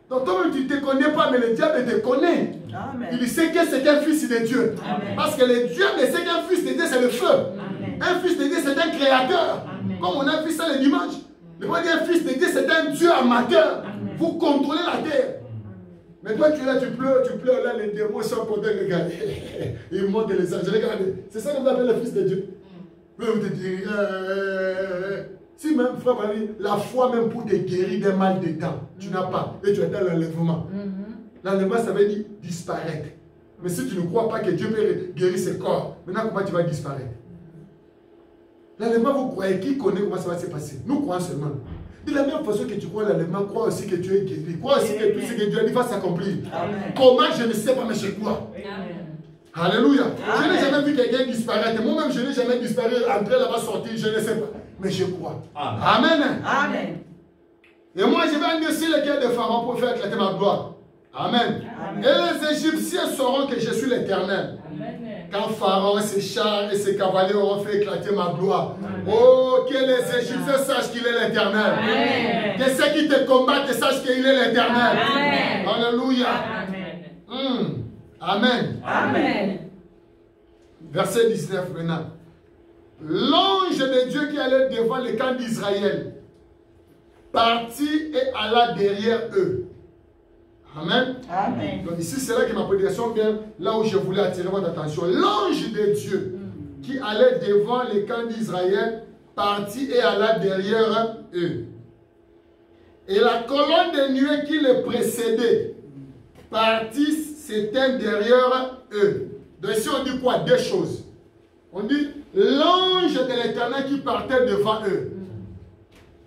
Donc toi-même tu ne te connais pas, mais le diable te connaît. Amen. Il sait que c'est un fils de Dieu. Amen. Parce que le diable sait qu'un fils de Dieu c'est le feu. Amen. Un fils de Dieu c'est un créateur. Amen. Comme on a vu ça le dimanche. Le premier fils de Dieu c'est un Dieu amateur. Amen. Pour contrôler la terre. Mais toi tu es là, tu pleures là, les démons sont contents, regarde. Ils montent les anges, regardez. C'est ça qu'on appelle le fils de Dieu. Vous te dites, si même, frère Marie, la foi même pour te guérir d'un mal de dents, tu n'as pas. Et tu es dans l'enlèvement. L'enlèvement, ça veut dire disparaître. Mais si tu ne crois pas que Dieu peut guérir ce corps, maintenant comment tu vas disparaître? L'enlèvement, vous croyez, qui connaît comment ça va se passer? Nous croyons seulement. De la même façon que tu crois l'enlèvement, crois aussi que tu es guéri. Crois aussi que tout ce que Dieu a dit va s'accomplir. Comment, je ne sais pas, mais je crois. Amen. Alléluia. Amen. Je n'ai jamais vu quelqu'un disparaître. Moi-même, je n'ai jamais disparu, entrer là-bas, sortir, je ne sais pas. Mais je crois. Amen. Amen. Et moi, je vais endurcir le cœur de Pharaon pour faire éclater ma gloire. Amen. Amen. Et les Égyptiens sauront que je suis l'Éternel. Quand Pharaon, ses chars et ses cavaliers auront fait éclater ma gloire. Oh, que les Égyptiens sachent qu'il est l'Éternel. Amen. Que ceux qui te combattent sachent qu'il est l'Éternel. Amen. Alléluia. Amen. Amen. Amen. Verset 19 maintenant. L'ange de Dieu qui allait devant le camp d'Israël partit et alla derrière eux. Amen. Amen. Donc ici, c'est là que ma prédication vient, là où je voulais attirer votre attention. L'ange de Dieu qui allait devant le camp d'Israël partit et alla derrière eux. Et la colonne de nuée qui les précédait partit, s'éteint derrière eux. Donc ici, on dit quoi? Deux choses. On dit l'ange de l'Éternel qui partait devant eux.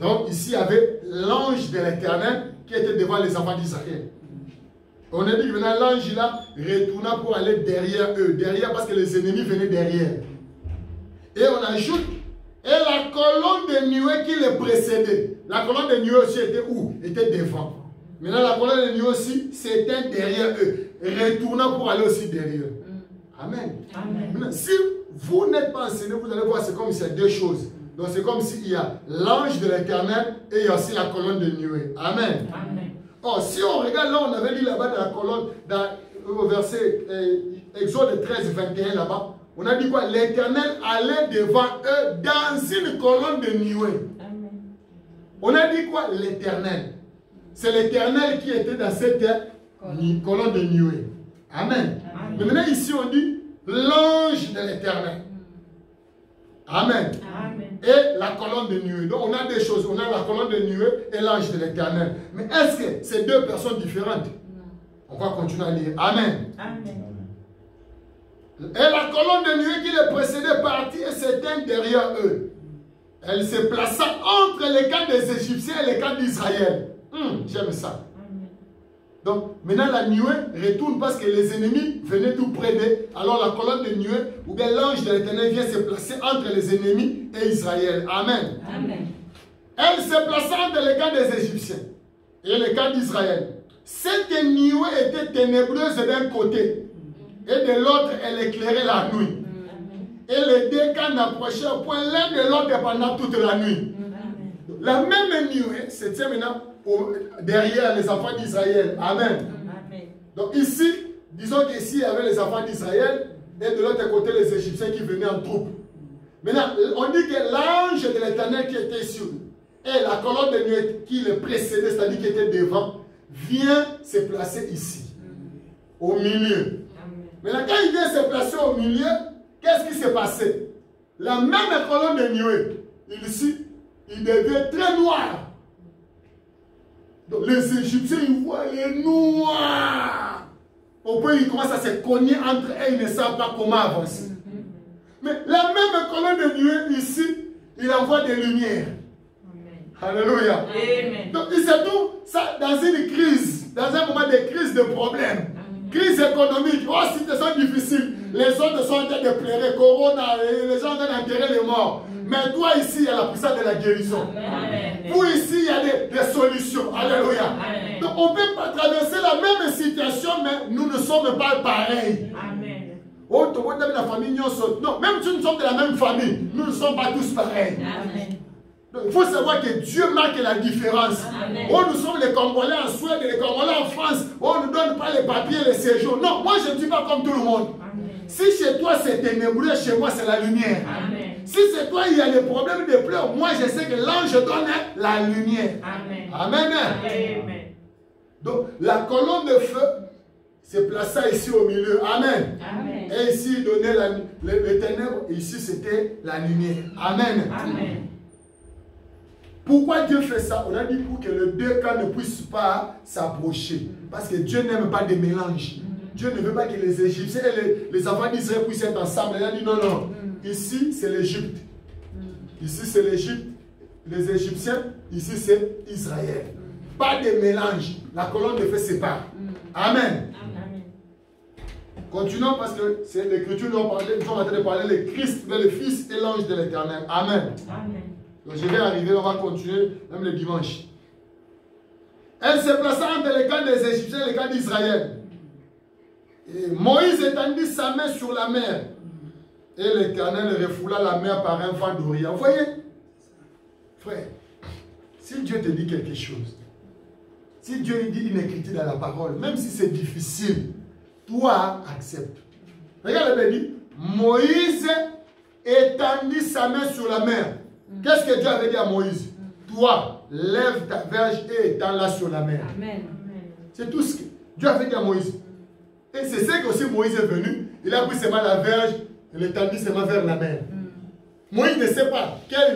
Donc ici, il y avait l'ange de l'Éternel qui était devant les enfants d'Israël. On a dit que maintenant l'ange là retourna pour aller derrière eux. Derrière parce que les ennemis venaient derrière. Et on ajoute, et la colonne de nuée qui les précédait. La colonne de nuée aussi était où? Était devant. Maintenant la colonne de nuée aussi, c'était derrière eux. Retournant pour aller aussi derrière eux. Amen. Amen. Maintenant, si vous n'êtes pas enseigné, vous allez voir, c'est comme s'il y a deux choses. Donc c'est comme s'il y a l'ange de l'Éternel et il y a aussi la colonne de nuée. Amen. Amen. Oh, si on regarde là, on avait lu là-bas dans la colonne, au verset Exode 13, 21 là-bas, on a dit quoi? L'Éternel allait devant eux dans une colonne de nuée. Amen. On a dit quoi? L'Éternel. C'est l'Éternel qui était dans cette colonne de nuée. Amen. Amen. Mais maintenant ici on dit l'ange de l'Éternel. Amen. Amen. Et la colonne de nuée. Donc on a des choses. On a la colonne de nuée et l'ange de l'Éternel. Mais est-ce que c'est deux personnes différentes? On va continuer à lire. Amen. Amen. Et la colonne de nuée qui les précédait partit et s'éteint derrière eux. Elle se plaça entre les camps des Égyptiens et les camps d'Israël. J'aime ça. Donc, maintenant la nuée retourne parce que les ennemis venaient tout près d'eux. Alors la colonne de nuée, ou bien l'ange de l'Éternel vient se placer entre les ennemis et Israël. Amen. Amen. Elle se plaça entre les camps des Égyptiens et les camps d'Israël. Cette nuée était ténébreuse d'un côté et de l'autre, elle éclairait la nuit. Et les deux camps n'approchaient point l'un de l'autre pendant toute la nuit. La même nuée se tient maintenant derrière les enfants d'Israël. Amen. Amen. Donc ici, disons qu'ici il y avait les enfants d'Israël et de l'autre côté les Égyptiens qui venaient en troupe. Maintenant, on dit que l'ange de l'Éternel qui était sur et la colonne de nuée qui le précédait, c'est-à-dire qui était devant, vient se placer ici, au milieu. Maintenant, quand il vient se placer au milieu, qu'est-ce qui s'est passé? La même colonne de nuée, ici, il devient très noir. Donc les Égyptiens, ils voient les noirs. Au point où ils commencent à se cogner entre eux, ils ne savent pas comment avancer. Mais la même colonne de nuée ici, il envoie des lumières. Alléluia. Amen. Donc il se trouve ça dans une crise, dans un moment de crise, de problème. Crise économique, oh, situation difficile. Les autres sont en train de pleurer, Corona, les gens sont en train d'enterrer les morts. Mais toi ici, il y a la puissance de la guérison. Amen. Pour ici, il y a des solutions. Alléluia. Amen. Donc on peut pas traverser la même situation, mais nous ne sommes pas pareils. Amen. Oh, tu vois, la famille, non, même si nous sommes de la même famille, nous ne sommes pas tous pareils. Amen. Donc, il faut savoir que Dieu marque la différence. Amen. Oh, nous sommes les Congolais en Suède, les Congolais en France. Oh, on ne nous donne pas les papiers, les séjours. Non, moi je ne dis pas comme tout le monde. Amen. Si chez toi c'est ténébreux, chez moi c'est la lumière. Amen. Si chez toi il y a des problèmes de pleurs, moi je sais que l'ange donne la lumière. Amen. Amen. Amen. Donc la colonne de feu se plaça ici au milieu. Amen. Amen. Et ici il donnait les ténèbres. Ici c'était la lumière. Amen. Amen. Pourquoi Dieu fait ça? On a dit pour que les deux camps ne puissent pas s'approcher. Parce que Dieu n'aime pas de mélange. Dieu ne veut pas que les Égyptiens et les enfants d'Israël puissent être ensemble. Il a dit non, non. Ici, c'est l'Égypte. Ici, c'est l'Égypte. Les Égyptiens, ici, c'est Israël. Pas de mélange. La colonne de feu sépare. Amen. Amen. Continuons parce que c'est l'Écriture nous en train de parler le Christ, le Fils et l'ange de l'Éternel. Amen. Amen. Donc je vais arriver, on va continuer même le dimanche. Elle se plaça entre les camps des Égyptiens et les camps d'Israël. Et Moïse étendit sa main sur la mer. Et l'Éternel refoula la mer par un vent d'Orient. Vous voyez? Frère, si Dieu te dit quelque chose, si Dieu dit une écriture dans la parole, même si c'est difficile, toi accepte. Regarde, il dit, Moïse étendit sa main sur la mer. Qu'est-ce que Dieu avait dit à Moïse? Toi, lève ta verge et étends-la sur la mer. Amen. C'est tout ce que Dieu avait dit à Moïse. Et c'est ce que aussi Moïse est venu. Il a pris seulement la verge et l'étendit seulement vers la mer. Moïse ne sait pas quelle